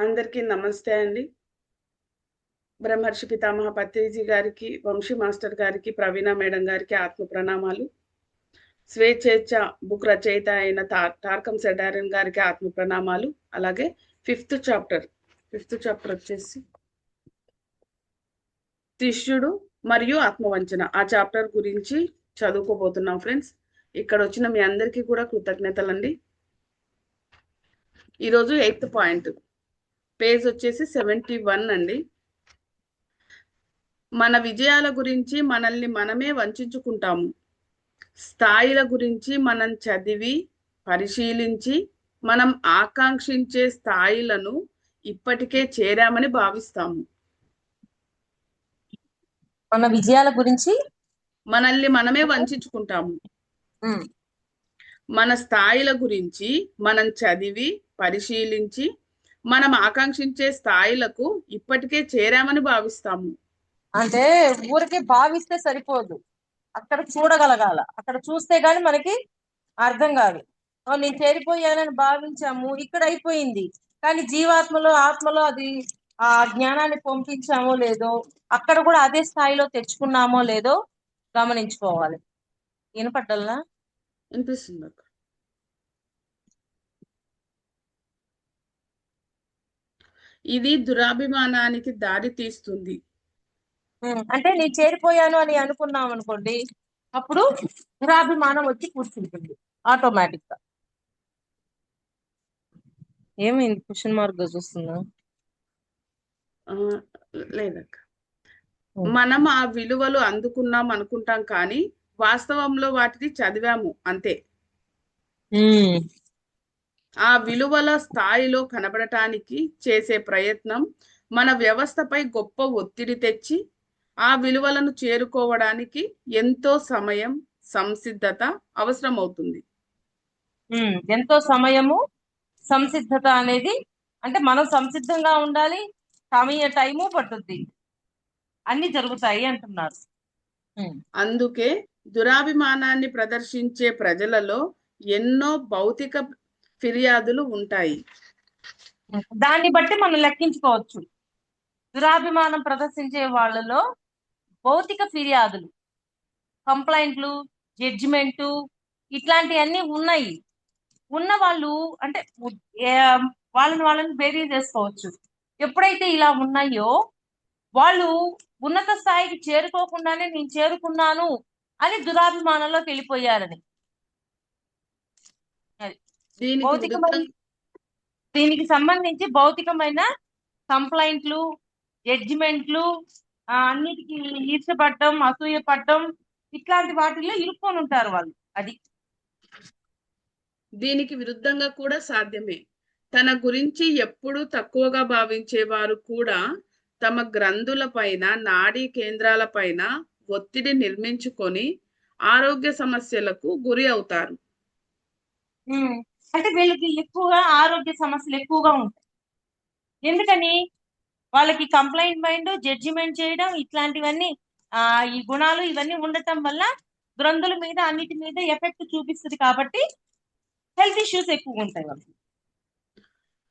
అందరికీ నమస్తే అండి. బ్రహ్మర్షి పితామహ పత్రిజీ గారికి, వంశీ మాస్టర్ గారికి, ప్రవీణ మేడం గారికి ఆత్మ ప్రణామాలు. స్వేచ్ఛేచ్ఛ బుక్ రచయిత అయిన టార్కం సెడారిన్ గారికి ఆత్మ ప్రణామాలు. అలాగే ఫిఫ్త్ చాప్టర్ వచ్చేసి శిష్యుడు మరియు ఆత్మవంచన, ఆ చాప్టర్ గురించి చదువుకోబోతున్నాం ఫ్రెండ్స్. ఇక్కడ వచ్చిన మీ అందరికీ కూడా కృతజ్ఞతలండి. ఈరోజు 8th పాయింట్, పేజ్ వచ్చేసి 71 అండి. మన విజయాల గురించి మనల్ని మనమే వంచుకుంటాము. స్థాయిల గురించి మనం చదివి పరిశీలించి మనం ఆకాంక్షించే స్థాయిలను ఇప్పటికే చేరామని భావిస్తాము. మన విజయాల గురించి మనల్ని మనమే వంచుకుంటాము. మన స్థాయిల గురించి మనం చదివి పరిశీలించి మనం ఆకాంక్షించే స్థాయిలకు ఇప్పటికే చేరామని భావిస్తాము. అంటే ఊరికే భావిస్తే సరిపోదు, అక్కడ చూడగలగాల. అక్కడ చూస్తే గాని మనకి అర్థం కాదు. నేను చేరిపోయానని భావించాము, ఇక్కడ అయిపోయింది. కానీ జీవాత్మలో ఆత్మలో అది ఆ జ్ఞానాన్ని పంపించామో లేదో, అక్కడ కూడా అదే స్థాయిలో తెచ్చుకున్నామో లేదో గమనించుకోవాలి. వినపడ్డల్లా? అనిపిస్తుంది అక్క. ఇది దురాభిమానానికి దారి తీస్తుంది. అంటే నేను చేరిపోయాను అని అనుకున్నాం అనుకోండి, అప్పుడు దురాభిమానం వచ్చి కూర్చుంటుంది ఆటోమేటిక్ గా. ఏమైంది? క్వశ్చన్ మార్క్ చూస్తుందా? లేదక్క. మనం ఆ విలువలు అందుకున్నాం అనుకుంటాం, కానీ వాస్తవంలో వాటిని చదివాము అంతే. ఆ విలువల స్థాయిలో కనబడటానికి చేసే ప్రయత్నం మన వ్యవస్థపై గొప్ప ఒత్తిడి తెచ్చి ఆ విలువలను చేరుకోవడానికి ఎంతో సమయం, సంసిద్ధత అవసరమవుతుంది. ఎంతో సమయము, సంసిద్ధత అనేది అంటే మనం సంసిద్ధంగా ఉండాలి, టైము పట్టుద్ది, అన్ని జరుగుతాయి అంటున్నారు. అందుకే దురాభిమానాన్ని ప్రదర్శించే ప్రజలలో ఎన్నో భౌతిక ఫిర్యాదులు ఉంటాయి. దాన్ని బట్టి మనం లెక్కించుకోవచ్చు. దురాభిమానం ప్రదర్శించే వాళ్ళలో భౌతిక ఫిర్యాదులు, కంప్లైంట్లు, జడ్జిమెంటు ఇట్లాంటివన్నీ ఉన్నాయి. ఉన్న వాళ్ళు అంటే వాళ్ళని బేరీ చేసుకోవచ్చు. ఎప్పుడైతే ఇలా ఉన్నాయో వాళ్ళు ఉన్నత స్థాయికి చేరుకోకుండానే నేను చేరుకున్నాను అని దురాభిమానంలోకి వెళ్ళిపోయారని. భౌతికమైన దీనికి సంబంధించి భౌతికమైన కంప్లైంట్లు, జడ్జిమెంట్లు, అన్నిటికీ ఈర్షపడటం, అసూయపడటం ఇట్లాంటి వాటిల్లో ఇరుక్కొని ఉంటారు వాళ్ళు. అది దీనికి విరుద్ధంగా కూడా సాధ్యమే. తన గురించి ఎప్పుడూ తక్కువగా భావించేవారు కూడా తమ గ్రంథుల పైన, నాడీ కేంద్రాల పైన ఒత్తిడి నిర్మించుకొని ఆరోగ్య సమస్యలకు గురి అవుతారు. అంటే వీళ్ళకి ఎక్కువగా ఆరోగ్య సమస్యలు ఎక్కువగా ఉంటాయి. ఎందుకని? వాళ్ళకి కంప్లైంట్ మైండ్, జడ్జిమెంట్ చేయడం ఇట్లాంటివన్నీ ఈ గుణాలు ఇవన్నీ ఉండటం వల్ల గ్రంథుల మీద అన్నిటి మీద ఎఫెక్ట్ చూపిస్తుంది. కాబట్టి హెల్త్ ఇష్యూస్ ఎక్కువ ఉంటాయి వాళ్ళకి.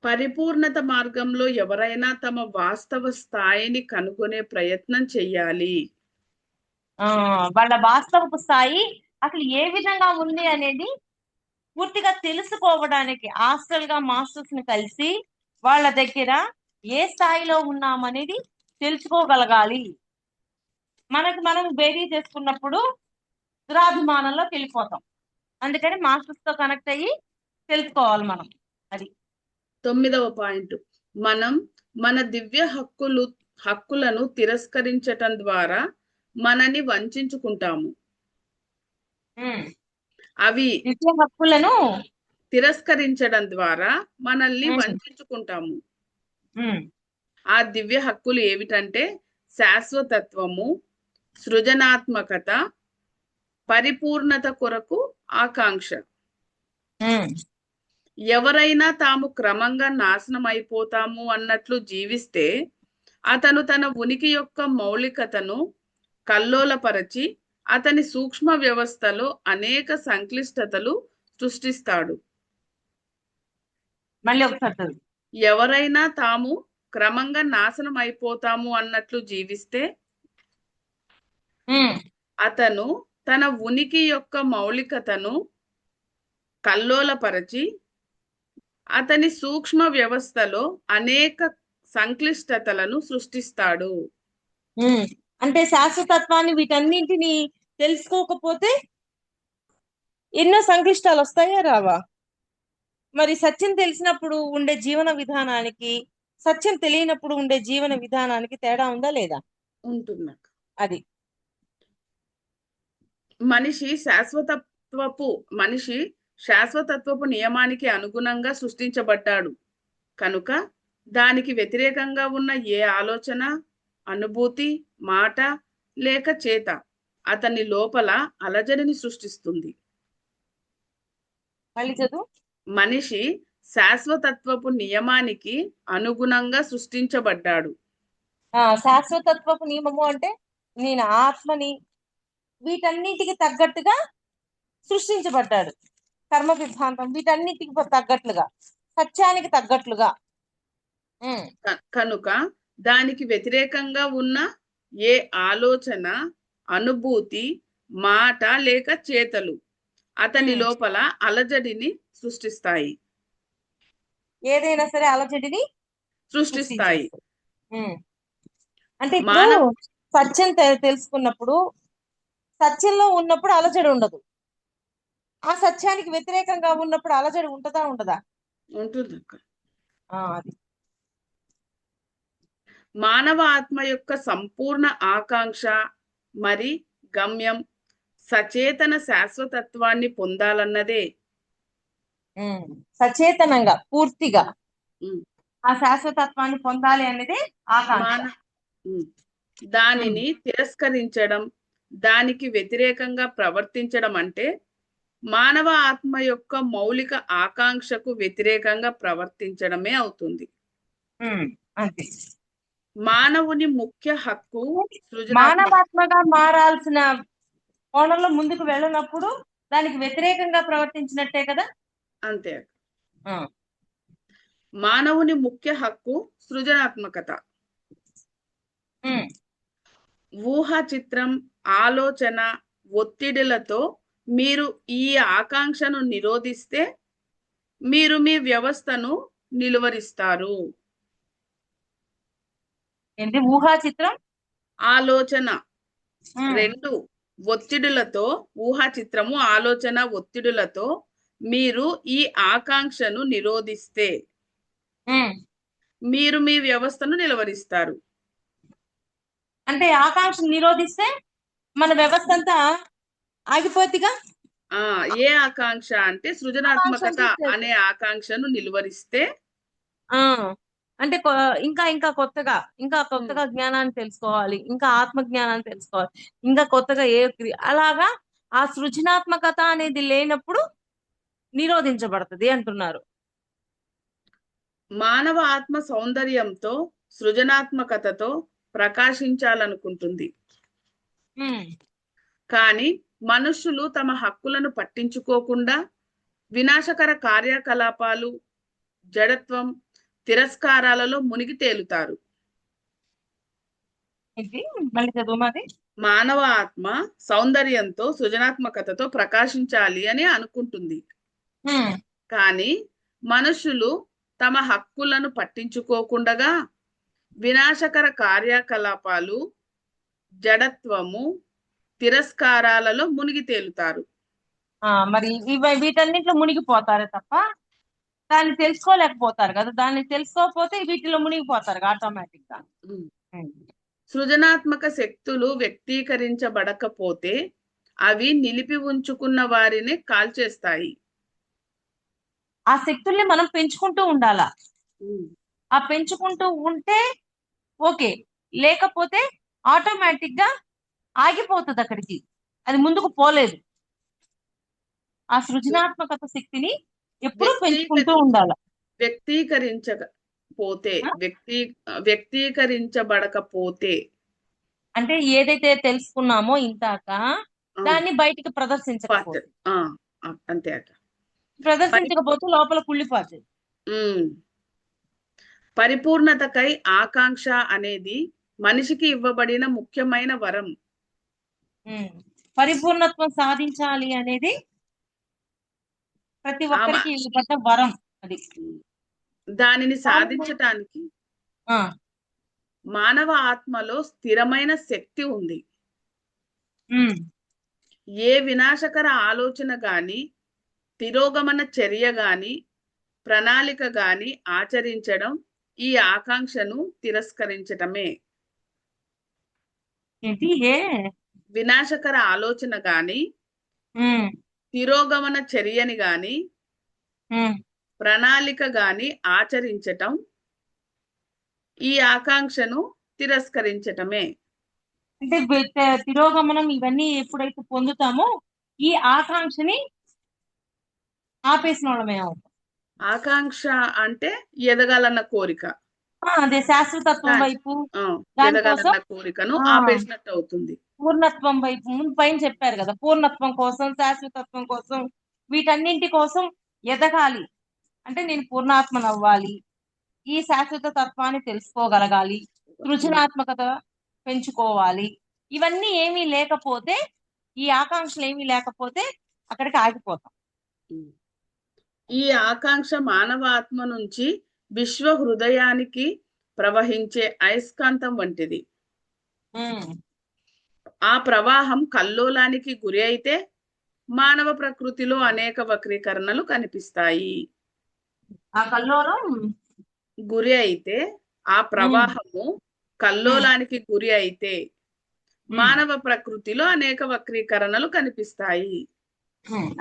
పరిపూర్ణత మార్గంలో ఎవరైనా తమ వాస్తవ స్థాయిని కనుగొనే ప్రయత్నం చెయ్యాలి. వాళ్ళ వాస్తవ స్థాయి అసలు ఏ విధంగా ఉంది అనేది పూర్తిగా తెలుసుకోవడానికి హాస్టల్ గా మాస్టర్స్ ని కలిసి వాళ్ళ దగ్గర ఏ స్థాయిలో ఉన్నామనేది తెలుసుకోగలగాలి. మనం బేరీ చేసుకున్నప్పుడు దురాభిమానంలోకి వెళ్ళిపోతాం. అందుకని మాస్టర్స్ తో కనెక్ట్ అయ్యి తెలుసుకోవాలి మనం. అది 9వ పాయింట్. మనం మన దివ్య హక్కులను తిరస్కరించటం ద్వారా మనని వంచుకుంటాము. అవి దివ్య హక్కులను తిరస్కరించడం ద్వారా మనల్ని వంచుకుంటాము. ఆ దివ్య హక్కులు ఏమిటంటే శాశ్వతత్వము, సృజనాత్మకత, పరిపూర్ణత కొరకు ఆకాంక్ష. ఎవరైనా తాము క్రమంగా నాశనం అయిపోతాము అన్నట్లు జీవిస్తే అతను తన ఉనికి యొక్క మౌలికతను కల్లోలపరచి అతని సూక్ష్మ వ్యవస్థలో అనేక సంక్లిష్టతలు సృష్టిస్తాడు. మళ్ళీ ఒకసారి ఎవరైనా తాము క్రమంగా నాశనం అయిపోతాము అన్నట్లు జీవిస్తే ఉమ్, అతను తన ఉనికి యొక్క మౌలికతను కల్లోలపరచి అతని సూక్ష్మ వ్యవస్థలో అనేక సంక్లిష్టతలను సృష్టిస్తాడు. ఉమ్. అంటే శాశ్వతత్వాన్ని వీటన్నింటిని తెలుసుకోకపోతే ఎన్నో సంక్లిష్టాలు వస్తాయా రావా? మరి సత్యం తెలిసినప్పుడు ఉండే జీవన విధానానికి, సత్యం తెలియనప్పుడు ఉండే జీవన విధానానికి తేడా ఉందా లేదా? ఉంటున్నా అది మనిషి శాశ్వతత్వపు మనిషి శాశ్వతత్వపు నియమానికి అనుగుణంగా సృష్టించబడ్డాడు కనుక దానికి వ్యతిరేకంగా ఉన్న ఏ ఆలోచన, అనుభూతి, మాట లేక చేత అతని లోపల అలజడిని సృష్టిస్తుంది. మళ్ళీ చదువు. మనిషి శాశ్వతత్వపు నియమానికి అనుగుణంగా సృష్టించబడ్డాడు. శాశ్వతత్వపు నియమము అంటే నేను ఆత్మని, వీటన్నిటికి తగ్గట్టుగా సృష్టించబడ్డాడు. కర్మ సిద్ధాంతం వీటన్నిటికి తగ్గట్లుగా, సత్యానికి తగ్గట్లుగా. కనుక దానికి వ్యతిరేకంగా ఉన్న ఏ ఆలోచన, అనుభూతి, మాట లేక చేతలు అతని లోపల అలజడిని సృష్టిస్తాయి. ఏదైనా సరే అలజడిని సృష్టిస్తాయి. అంటే ఇప్పుడు మానవ సత్యం తెలుసుకున్నప్పుడు, సత్యంలో ఉన్నప్పుడు అలజడి ఉండదు. ఆ సత్యానికి వ్యతిరేకంగా ఉన్నప్పుడు అలజడి ఉంటదా ఉండదా? ఉంటుంది. అది మానవ ఆత్మ యొక్క సంపూర్ణ ఆకాంక్ష మరి గమ్యం సచేతన శాశ్వతత్వాన్ని పొందాలన్నదే. సచేతనంగా పూర్తిగా ఆ శాశ్వతత్వాన్ని పొందాలి అనేది ఆకాంక్ష. దానిని తిరస్కరించడం, దానికి వ్యతిరేకంగా ప్రవర్తించడం అంటే మానవ ఆత్మ యొక్క మౌలిక ఆకాంక్షకు వ్యతిరేకంగా ప్రవర్తించడమే అవుతుంది. అంతే. మానవుని ముఖ్య హక్కు మానవాత్మగా మారాల్సిన కోణంలో ముందుకు వెళ్ళినప్పుడు దానికి వ్యతిరేకంగా ప్రవర్తించినట్టే కదా. అంతే. మానవుని ముఖ్య హక్కు సృజనాత్మకత. ఊహా చిత్రం, ఆలోచన, ఒత్తిడిలతో మీరు ఈ ఆకాంక్షను నిరోధిస్తే మీరు మీ వ్యవస్థను నిలువరిస్తారు. ఏంటి ఊహా చిత్రం, ఆలోచన రెండు ఒత్తిడులతో, ఊహా చిత్రము, ఆలోచన, ఒత్తిడులతో మీరు ఈ ఆకాంక్షను నిరోధిస్తే మీరు మీ వ్యవస్థను నిలవరిస్తారు. అంటే ఆకాంక్ష నిరోధిస్తే మన వ్యవస్థ అంతా ఆగిపోతిగా. ఏ ఆకాంక్ష అంటే సృజనాత్మకత అనే ఆకాంక్షను నిలువరిస్తే, అంటే ఇంకా ఇంకా కొత్తగా జ్ఞానాన్ని తెలుసుకోవాలి, ఇంకా ఆత్మ జ్ఞానాన్ని తెలుసుకోవాలి, ఇంకా కొత్తగా అలాగా ఆ సృజనాత్మకత అనేది లేనప్పుడు నిరోధించబడుతుంది అంటున్నారు. మానవ ఆత్మ సౌందర్యంతో, సృజనాత్మకతతో ప్రకాశించాలనుకుంటుంది. కానీ మనుషులు తమ హక్కులను పట్టించుకోకుండా వినాశకర కార్యకలాపాలు, జడత్వం, తిరస్కారాలలో మునిగి తేలుతారు. మానవ ఆత్మ సౌందర్యంతో, సృజనాత్మకతతో ప్రకాశించాలి అని అనుకుంటుంది. కానీ మనుషులు తమ హక్కులను పట్టించుకోకుండా వినాశకర కార్యకలాపాలు, జడత్వము, తిరస్కారాలలో మునిగి తేలుతారు. మరి వీటన్నిటిలో మునిగిపోతారు తప్ప దాన్ని తెలుసుకోలేకపోతారు కదా. దాన్ని తెలుసుకోకపోతే వీటిలో మునిగిపోతారు ఆటోమేటిక్ గా. సృజనాత్మక శక్తులు వ్యక్తీకరించబడకపోతే అవి నిలిపి ఉంచుకున్న వారిని కాల్చేస్తాయి. ఆ శక్తుల్ని మనం పెంచుకుంటూ ఉండాలా. ఆ పెంచుకుంటూ ఉంటే ఓకే, లేకపోతే ఆటోమేటిక్ గా ఆగిపోతుంది అక్కడికి, అది ముందుకు పోలేదు. ఆ సృజనాత్మకత శక్తిని ఎప్పుడూ పెంచుకుంటూ ఉండాలి. వ్యక్తీకరించబడకపోతే అంటే ఏదైతే తెలుసుకున్నామో ఇంతాక దాన్ని బయటికి ప్రదర్శించకపోతే, అంతే, ప్రదర్శించకపోతే లోపల కుళ్ళిపోతుంది. పరిపూర్ణతకై ఆకాంక్ష అనేది మనిషికి ఇవ్వబడిన ముఖ్యమైన వరం. పరిపూర్ణత్వం సాధించాలి అనేది ప్రతి ఒక్కరికి ఇవ్వబడ్డ వరం. అది దానిని సాధించటానికి మానవ ఆత్మలో స్థిరమైన శక్తి ఉంది. ఏ వినాశకర ఆలోచన గాని, తిరోగమన చర్య గాని, ప్రణాళిక గాని ఆచరించడం ఈ ఆకాంక్షను తిరస్కరించటమే. వినాశకర ఆలోచన గాని, తిరోగమన చర్యని గాని, ప్రణాళిక గాని ఆచరించటం ఈ ఆకాంక్షను తిరస్కరించటమే. అంటే తిరోగమనం ఇవన్నీ ఎప్పుడైతే పొందుతామో ఈ ఆకాంక్షని ఆపేసిన వాళ్ళమే అవుతాం. ఆకాంక్ష అంటే ఎదగాలన్న కోరిక, అదే శాశ్వతత్వం వైపు ఎదగాలన్న కోరికను ఆపేసినట్టు అవుతుంది. పూర్ణత్వం వైపు ముందు పైన చెప్పారు కదా, పూర్ణత్వం కోసం, శాశ్వతత్వం కోసం, వీటన్నింటి కోసం ఎదగాలి అంటే నేను పూర్ణాత్మను అవ్వాలి, ఈ శాశ్వత తత్వాన్ని తెలుసుకోగలగాలి, సృజనాత్మకత పెంచుకోవాలి. ఇవన్నీ ఏమీ లేకపోతే, ఈ ఆకాంక్షలు ఏమీ లేకపోతే అక్కడికి ఆగిపోతాం. ఈ ఆకాంక్ష మానవ ఆత్మ నుంచి విశ్వ హృదయానికి ప్రవహించే అయస్కాంతం వంటిది. ఆ ప్రవాహం కల్లోలానికి గురి అయితే మానవ ప్రకృతిలో అనేక వక్రీకరణలు కనిపిస్తాయి. ఆ కల్లోలం గురి అయితే, ఆ ప్రవాహము కల్లోలానికి గురి అయితే మానవ ప్రకృతిలో అనేక వక్రీకరణలు కనిపిస్తాయి.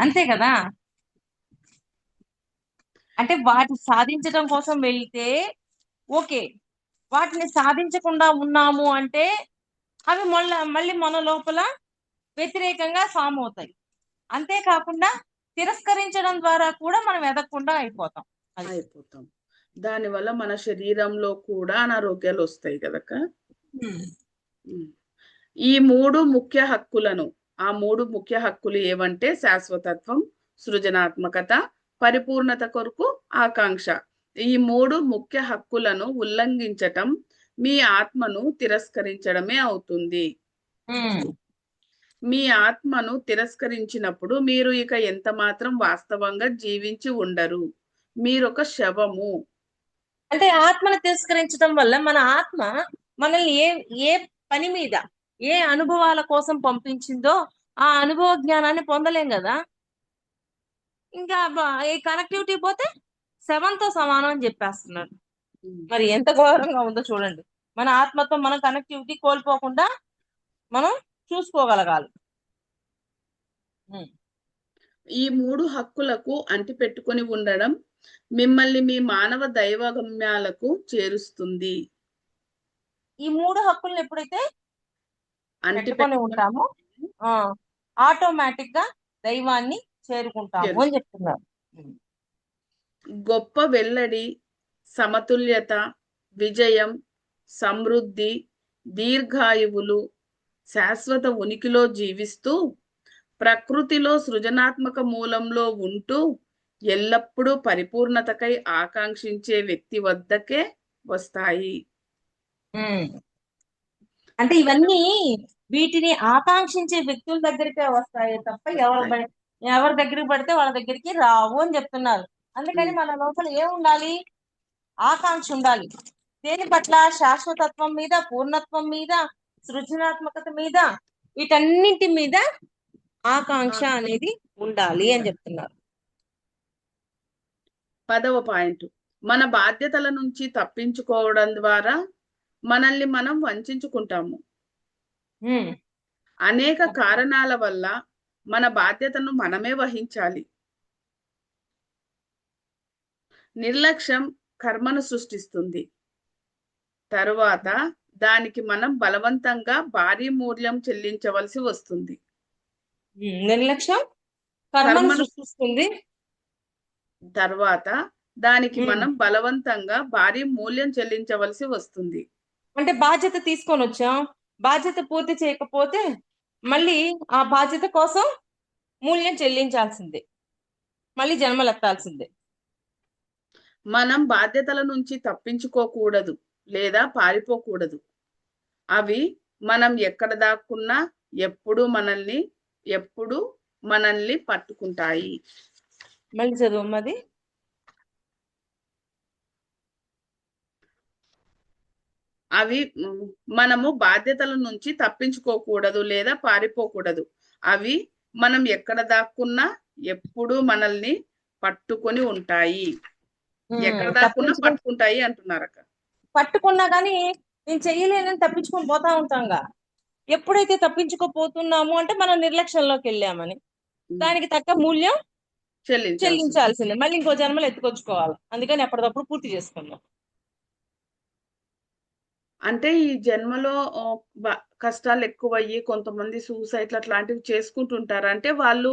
అంతే కదా. అంటే వాటిని సాధించడం కోసం వెళ్తే ఓకే, వాటిని సాధించకుండా ఉన్నాము అంటే అవి మళ్ళీ మన లోపల వ్యతిరేకంగా ఫామ్ అవుతాయి. అంతేకాకుండా తిరస్కరించడం ద్వారా కూడా మనం ఎదగకుండా అయిపోతాం. దానివల్ల మన శరీరంలో కూడా అనారోగ్యాలు వస్తాయి కదక్క. ఈ మూడు ముఖ్య హక్కులను, ఆ మూడు ముఖ్య హక్కులు ఏవంటే శాశ్వతత్వం, సృజనాత్మకత, పరిపూర్ణత కొరకు ఆకాంక్ష. ఈ మూడు ముఖ్య హక్కులను ఉల్లంఘించటం మీ ఆత్మను తిరస్కరించడమే అవుతుంది. మీ ఆత్మను తిరస్కరించినప్పుడు మీరు ఇక ఎంత మాత్రం వాస్తవంగా జీవించి ఉండరు. మీరొక శవము. అంటే ఆత్మను తిరస్కరించడం వల్ల మన ఆత్మ మనల్ని ఏ పని మీద, ఏ అనుభవాల కోసం పంపించిందో ఆ అనుభవ జ్ఞానాన్ని పొందలేం కదా. ఇంకా ఈ కనెక్టివిటీ పోతే శవంతో సమానం అని చెప్పేస్తున్నారు. మరి ఎంత ఘోరంగా ఉందో చూడండి. మన ఆత్మతో మనం కనెక్టివిటీ కోల్పోకుండా మనం చూసుకోగలగాలి. ఈ మూడు హక్కులకు అంటిపెట్టుకొని ఉండడం మిమ్మల్ని మీ మానవ దైవగమ్యాలకు చేరుస్తుంది. ఈ మూడు హక్కులను ఎప్పుడైతే అంటిపెట్టుకొని ఉంటామో ఆటోమేటిక్ గా దైవాన్ని చేరుకుంటాము అని చెప్తున్నారు. గొప్ప వెల్లడి, సమతుల్యత, విజయం, సమృద్ధి, దీర్ఘాయువులు, శాశ్వత ఉనికిలో జీవిస్తూ ప్రకృతిలో సృజనాత్మక మూలంలో ఉంటూ ఎల్లప్పుడూ పరిపూర్ణతకై ఆకాంక్షించే వ్యక్తి వద్దకే వస్తాయి. అంటే ఇవన్నీ వీటిని ఆకాంక్షించే వ్యక్తుల దగ్గరికే వస్తాయి తప్ప ఎవరి దగ్గరికి పడితే వాళ్ళ దగ్గరికి రావు అని చెప్తున్నారు. అందుకని మన లోపల ఏముండాలి? ఆకాంక్ష ఉండాలి. దేని పట్ల? శాశ్వతత్వం మీద, పూర్ణత్వం మీద, సృజనాత్మకత మీద, వీటన్నింటి మీద ఆకాంక్ష అనేది ఉండాలి అని చెప్తున్నారు. 10వ పాయింట్, మన బాధ్యతల నుంచి తప్పించుకోవడం ద్వారా మనల్ని మనం వంచుకుంటాము. అనేక కారణాల వల్ల మన బాధ్యతను మనమే వహించాలి. నిర్లక్ష్యం కర్మను సృష్టిస్తుంది. తరువాత దానికి మనం బలవంతంగా భారీ మూల్యం చెల్లించవలసి వస్తుంది. నిర్లక్ష్యం కర్మను సృష్టిస్తుంది. తర్వాత దానికి మనం బలవంతంగా భారీ మూల్యం చెల్లించవలసి వస్తుంది. అంటే బాధ్యత తీసుకొని వచ్చాం, బాధ్యత పూర్తి చేయకపోతే మళ్ళీ ఆ బాధ్యత కోసం మూల్యం చెల్లించాల్సిందే, మళ్ళీ జన్మలెత్తాల్సిందే. మనం బాధ్యతల నుంచి తప్పించుకోకూడదు లేదా పారిపోకూడదు. అవి మనం ఎక్కడ దాక్కున్నా ఎప్పుడు మనల్ని పట్టుకుంటాయి. మళ్ళీ చదువు. అవి మనము బాధ్యతల నుంచి తప్పించుకోకూడదు లేదా పారిపోకూడదు. అవి మనం ఎక్కడ దాక్కున్నా ఎప్పుడు మనల్ని పట్టుకొని ఉంటాయి. ఎక్కడ దాక్కున్నా పట్టుకుంటాయి అంటున్నారక్క. పట్టుకున్నా గానీ నేను చెయ్యలేనని తప్పించుకొని పోతా ఉంటాంగా. ఎప్పుడైతే తప్పించుకోపోతున్నాము అంటే మనం నిర్లక్ష్యంలోకి వెళ్ళామని దానికి తగ్గ మూల్యం చెల్లించాల్సిందే. మళ్ళీ ఇంకో జన్మలు ఎత్తుకొచ్చుకోవాలి. అందుకని ఎప్పటికప్పుడు పూర్తి చేసుకున్నాం. అంటే ఈ జన్మలో కష్టాలు ఎక్కువయ్యి కొంతమంది సూసైడ్ అట్లాంటివి చేసుకుంటుంటారు. అంటే వాళ్ళు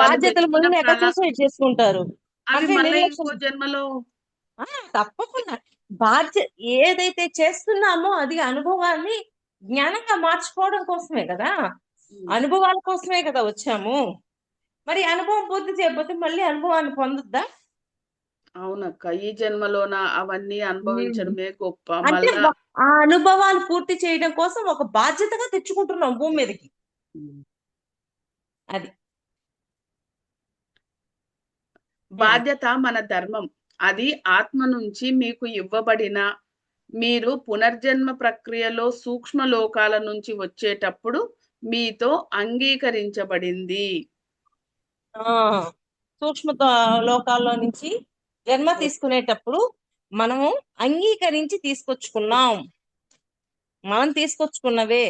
బాధ్యతలు మొదలెక్క సూసైడ్ చేసుకుంటారు. అవి అంటే మళ్ళీ ఇంకో జన్మలో తప్పకుండా ఏదైతే చేస్తున్నామో అది అనుభవాన్ని జ్ఞానంగా మార్చుకోవడం కోసమే కదా, అనుభవాల కోసమే కదా వచ్చాము. మరి అనుభవం పూర్తి చేయకపోతే మళ్ళీ అనుభవాన్ని పొందొద్దా? అవునక్క, ఈ జన్మలోన అవన్నీ అనుభవించడమే గొప్ప. అంటే ఆ అనుభవాలు పూర్తి చేయడం కోసం ఒక బాధ్యతగా తెచ్చుకుంటున్నాం భూమి మీదకి. అది బాధ్యత మన ధర్మం. అది ఆత్మ నుంచి మీకు ఇవ్వబడిన, మీరు పునర్జన్మ ప్రక్రియలో సూక్ష్మ లోకాల నుంచి వచ్చేటప్పుడు మీతో అంగీకరించబడింది. సూక్ష్మ లోకాల్లో నుంచి జన్మ తీసుకునేటప్పుడు మనము అంగీకరించి తీసుకొచ్చుకున్నాం. మనం తీసుకొచ్చుకున్నవే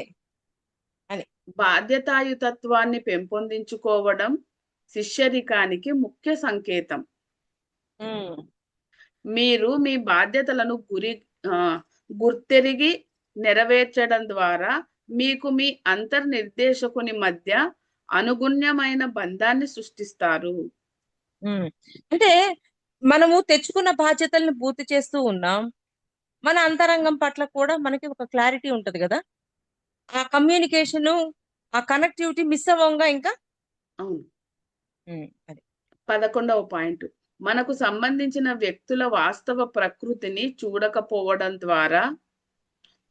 అని. బాధ్యతాయుతత్వాన్ని పెంపొందించుకోవడం శిష్యరికానికి ముఖ్య సంకేతం. మీరు మీ బాధ్యతలను గుర్తెరిగి నెరవేర్చడం ద్వారా మీకు మీ అంతర్నిర్దేశకుని మధ్య అనుగుణ్యమైన బంధాన్ని సృష్టిస్తారు. అంటే మనము తెచ్చుకున్న బాధ్యతల్ని పూర్తి చేస్తూ ఉన్నాం. మన అంతరంగం పట్ల కూడా మనకి ఒక క్లారిటీ ఉంటది కదా, ఆ కమ్యూనికేషన్, ఆ కనెక్టివిటీ మిస్ అవ్వంగా ఇంకా. అవును. 11వ పాయింట్, మనకు సంబంధించిన వ్యక్తుల వాస్తవ ప్రకృతిని చూడకపోవడం ద్వారా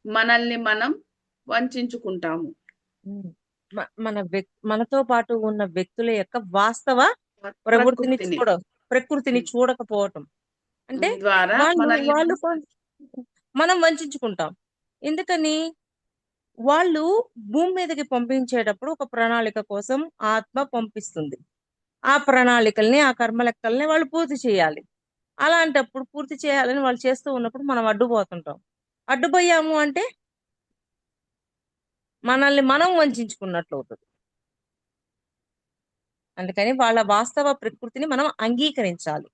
మనల్ని మనం వంచుకుంటాము. మనతో పాటు ఉన్న వ్యక్తుల యొక్క వాస్తవ ప్రకృతిని చూడకపోవటం అంటే వాళ్ళు మనం వంచుకుంటాం. ఎందుకని? వాళ్ళు భూమి మీదకి పంపించేటప్పుడు ఒక ప్రణాళిక కోసం ఆత్మ పంపిస్తుంది. ఆ ప్రణాళికల్ని, ఆ కర్మలెక్కల్ని వాళ్ళు పూర్తి చేయాలి. అలాంటప్పుడు పూర్తి చేయాలని వాళ్ళు చేస్తూ ఉన్నప్పుడు మనం అడ్డుపోతుంటాం. అడ్డుపోయాము అంటే మనల్ని మనం వంచుకున్నట్లు అవుతుంది. అందుకని వాళ్ళ వాస్తవ ప్రకృతిని మనం అంగీకరించాలి.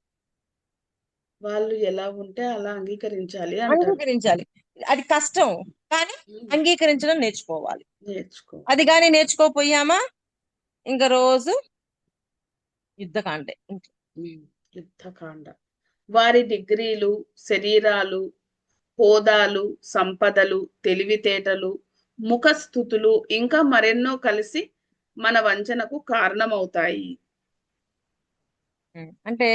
వాళ్ళు ఎలా ఉంటే అలా అంగీకరించాలి. అది కష్టం, కానీ అంగీకరించడం నేర్చుకోవాలి. అది కానీ నేర్చుకోపోయామా ఇంకా రోజు యుద్ధకాండే. వారి డిగ్రీలు, శరీరాలు, హోదాలు, సంపదలు, తెలివితేటలు, ముఖస్థుతులు ఇంకా మరెన్నో కలిసి మన వంచనకు కారణమవుతాయి. అంటే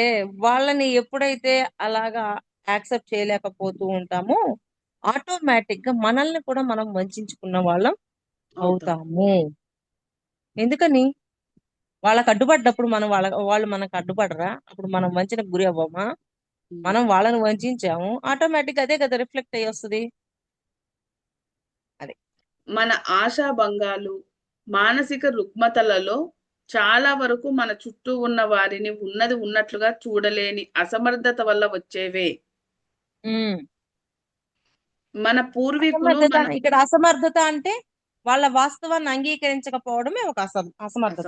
వాళ్ళని ఎప్పుడైతే అలాగా యాక్సెప్ట్ చేయలేకపోతూ ఉంటామో ఆటోమేటిక్ గా మనల్ని కూడా మనం వంచుకున్న వాళ్ళం అవుతాము. ఎందుకని? వాళ్ళకి అడ్డుపడ్డప్పుడు వాళ్ళు మనకు అడ్డుపడరా? అప్పుడు మనం వంచనకు గురి అవ్వమా? మనం వాళ్ళని వంచాము, ఆటోమేటిక్ అదే కదా రిఫ్లెక్ట్ అయ్యి వస్తుంది. అదే మన ఆశాభంగాలు, మానసిక రుగ్మతలలో చాలా వరకు మన చుట్టూ ఉన్న వారిని ఉన్నది ఉన్నట్లుగా చూడలేని అసమర్థత వల్ల వచ్చేవే. మన పూర్వీకులు ఇక్కడ అసమర్థత అంటే వాళ్ళ వాస్తవాన్ని అంగీకరించకపోవడమే ఒక అసమర్థత.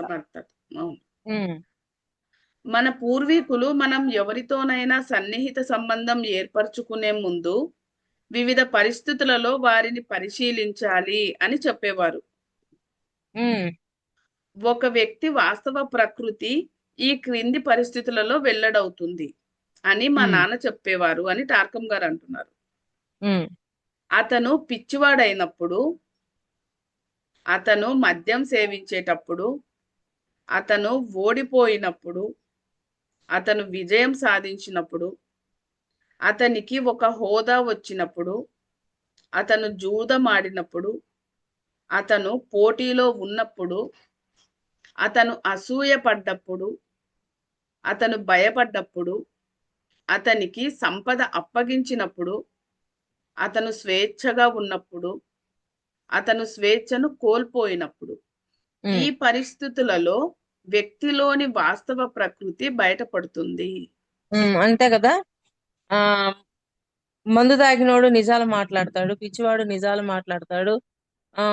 మన పూర్వీకులు మనం ఎవరితోనైనా సన్నిహిత సంబంధం ఏర్పరచుకునే ముందు వివిధ పరిస్థితులలో వారిని పరిశీలించాలి అని చెప్పేవారు. ఒక వ్యక్తి వాస్తవ ప్రకృతి ఈ క్రింది పరిస్థితులలో వెల్లడవుతుంది అని మా నాన్న చెప్పేవారు అని టార్కం గారు అంటున్నారు. అతను పిచ్చివాడైనప్పుడు, అతను మద్యం సేవించేటప్పుడు, అతను ఓడిపోయినప్పుడు, అతను విజయం సాధించినప్పుడు, అతనికి ఒక హోదా వచ్చినప్పుడు, అతను జూదమాడినప్పుడు, అతను పోటీలో ఉన్నప్పుడు, అతను అసూయ పడ్డప్పుడు, అతను భయపడ్డప్పుడు, అతనికి సంపద అప్పగించినప్పుడు, అతను స్వేచ్ఛగా ఉన్నప్పుడు, అతను స్వేచ్ఛను కోల్పోయినప్పుడు, ఈ పరిస్థితులలో వ్యక్తిలోని వాస్తవ ప్రకృతి బయటపడుతుంది. అంతే కదా. ఆ మందు తాగినోడు నిజాలు మాట్లాడతాడు, పిచ్చివాడు నిజాలు మాట్లాడతాడు, ఆ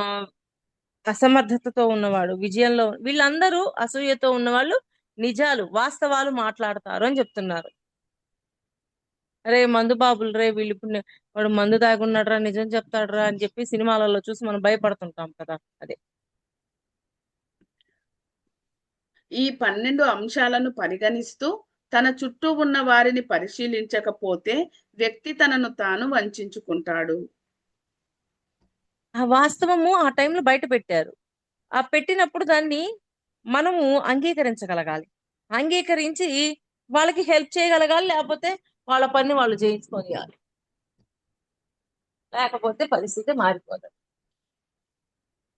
అసమర్థతతో ఉన్నవాడు విజయంలో, వీళ్ళందరూ అసూయతో ఉన్నవాళ్ళు నిజాలు వాస్తవాలు మాట్లాడతారు అని చెప్తున్నారు. రే మందు బాబులు రే, వీళ్ళు ఇప్పుడు వాడు మందు తాగున్నాడు రా, నిజం చెప్తాడు రా అని చెప్పి సినిమాలలో చూసి మనం భయపడుతుంటాం కదా. అదే ఈ 12 అంశాలను పరిగణిస్తూ తన చుట్టూ ఉన్న వారిని పరిశీలించకపోతే వ్యక్తి తనను తాను వంచుకుంటాడు. ఆ వాస్తవము ఆ టైంలో బయట పెట్టారు. ఆ పెట్టినప్పుడు దాన్ని మనము అంగీకరించగలగాలి. అంగీకరించి వాళ్ళకి హెల్ప్ చేయగలగాలి, లేకపోతే వాళ్ళ పని వాళ్ళు చేయించుకోవాలి. లేకపోతే పరిస్థితి మారిపోతుంది.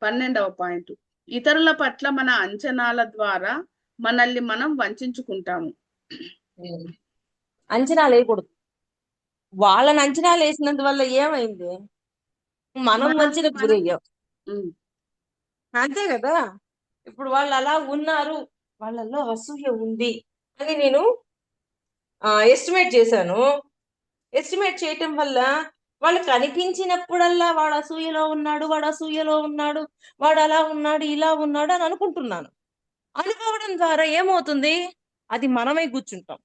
12వ పాయింట్, ఇతరుల పట్ల మన అంచనాల ద్వారా మనల్ని మనం వంచుకుంటాము. అంచనాలు వేయకూడదు. వాళ్ళని అంచనాలు వేసినందువల్ల ఏమైంది? మనం మంచిగా గురయ్యాం. అంతే కదా. ఇప్పుడు వాళ్ళు అలా ఉన్నారు, వాళ్ళల్లో అసూయ ఉంది అని నేను ఎస్టిమేట్ చేశాను. ఎస్టిమేట్ చేయటం వల్ల వాళ్ళు కనిపించినప్పుడల్లా వాడు అసూయలో ఉన్నాడు, వాడు అసూయలో ఉన్నాడు, వాడు అలా ఉన్నాడు, ఇలా ఉన్నాడు అని అనుకుంటున్నాను. అనుకోవడం ద్వారా ఏమవుతుంది? అది మనమై కూర్చుంటాం.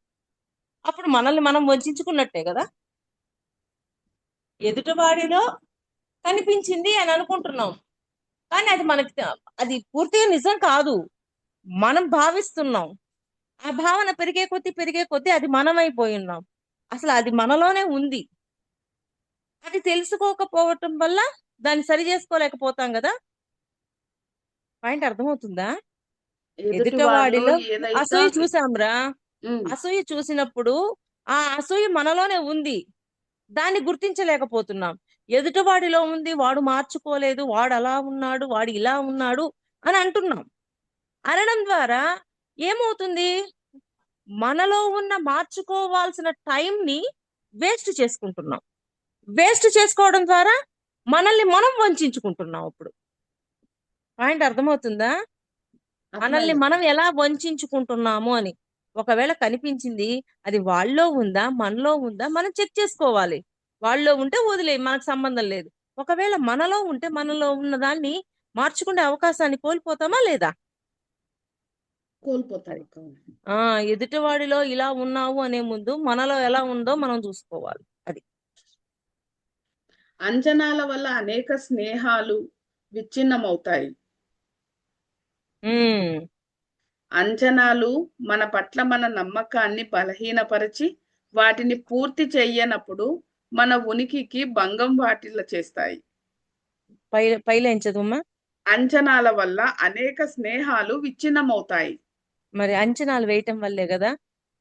అప్పుడు మనల్ని మనం వంచుకున్నట్టే కదా. ఎదుటివాడిలో కనిపించింది అని అనుకుంటున్నాం, కానీ అది మనకి అది పూర్తిగా నిజం కాదు, మనం భావిస్తున్నాం. ఆ భావన పెరిగే కొద్దీ అది మనమైపోయి ఉన్నాం. అసలు అది మనలోనే ఉంది. అది తెలుసుకోకపోవటం వల్ల దాన్ని సరి చేసుకోలేకపోతాం కదా. పాయింట్ అర్థమవుతుందా? ఎదుటి వారిలో ఎదుటవాడిలో ఏదైతే అసూయ చూసాంరా, అసూయ చూసినప్పుడు ఆ అసూయ మనలోనే ఉంది, దాన్ని గుర్తించలేకపోతున్నాం. ఎదుటివాడిలో ఉంది, వాడు మార్చుకోలేదు, వాడు అలా ఉన్నాడు, వాడు ఇలా ఉన్నాడు అని అంటున్నాం. అనడం ద్వారా ఏమవుతుంది? మనలో ఉన్న మార్చుకోవాల్సిన టైంని వేస్ట్ చేసుకుంటున్నాం. వేస్ట్ చేసుకోవడం ద్వారా మనల్ని మనం వంచుకుంటున్నాం. అప్పుడు పాయింట్ అర్థమవుతుందా? మనల్ని మనం ఎలా వంచుకుంటున్నాము అని ఒకవేళ కనిపించింది, అది వాళ్ళలో ఉందా మనలో ఉందా మనం చెక్ చేసుకోవాలి. వాళ్ళలో ఉంటే వదిలే, మనకు సంబంధం లేదు. ఒకవేళ మనలో ఉంటే మనలో ఉన్న దాన్ని మార్చుకునే అవకాశాన్ని కోల్పోతామా లేదా? కోల్పోతాయి. ఎదుటివాడిలో ఇలా ఉన్నావు అనే ముందు మనలో ఎలా ఉందో మనం చూసుకోవాలి. అది అంచనాల వల్ల అనేక స్నేహాలు విచ్ఛిన్నమవుతాయి. అంచనాలు మన పట్ల మన నమ్మకాన్ని బలహీనపరిచి వాటిని పూర్తి చెయ్యనప్పుడు మన ఉనికికి భంగం వాటిల్ల చేస్తాయి. పైలేం చదువుమా. అంచనాల వల్ల అనేక స్నేహాలు విచ్ఛిన్నమవుతాయి. మరి అంచనాలు వేయటం వల్లే కదా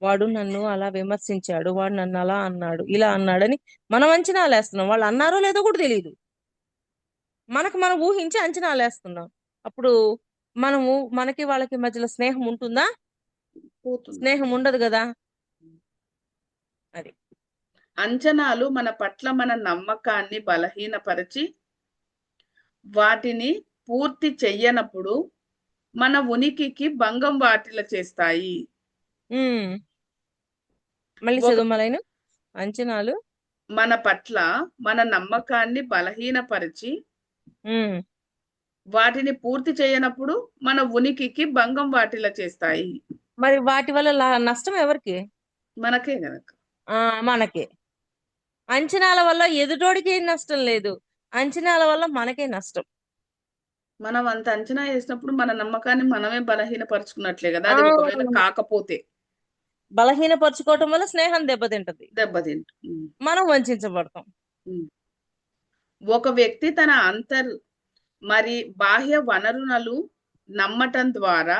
వాడు నన్ను అలా విమర్శించాడు, వాడు నన్ను అలా అన్నాడు, ఇలా అన్నాడని మనం అంచనాలు వేస్తున్నాం. వాళ్ళు అన్నారో లేదో కూడా తెలియదు, మనకు మనం ఊహించి అంచనాలు వేస్తున్నాం. అప్పుడు మనకి వాళ్ళకి మధ్యలో స్నేహం ఉంటుందా? స్నేహం ఉండదు కదా. అది అంచనాలు మన పట్ల మన నమ్మకాన్ని బలహీనపరిచి వాటిని పూర్తి చెయ్యనప్పుడు మన ఉనికికి భంగం వాటిల్ల చేస్తాయి. మళ్ళీ చదువుమలైన. అంచనాలు మన పట్ల మన నమ్మకాన్ని బలహీనపరిచి వాటిని పూర్తి చేయనప్పుడు మన ఉనికికి భంగం వాటిల్ల చేస్తాయి. మరి వాటి వల్ల నష్టం ఎవరికి? మనకే గనక. మనకే. అంచనాల వల్ల ఎదుటోడికి ఏం నష్టం లేదు, అంచనాల వల్ల మనకే నష్టం. మనం అంత అంచనా వేసినప్పుడు మన నమ్మకాన్ని మనమే బలహీనపరుచుకున్నట్లే కదా. అది ఒకవేళ కాకపోతే బలహీనపరుచుకోవటం వల్ల స్నేహం దెబ్బతింటది, మనం వంచబడతాం. ఒక వ్యక్తి తన మరి బాహ్య వనరులను నమ్మటం ద్వారా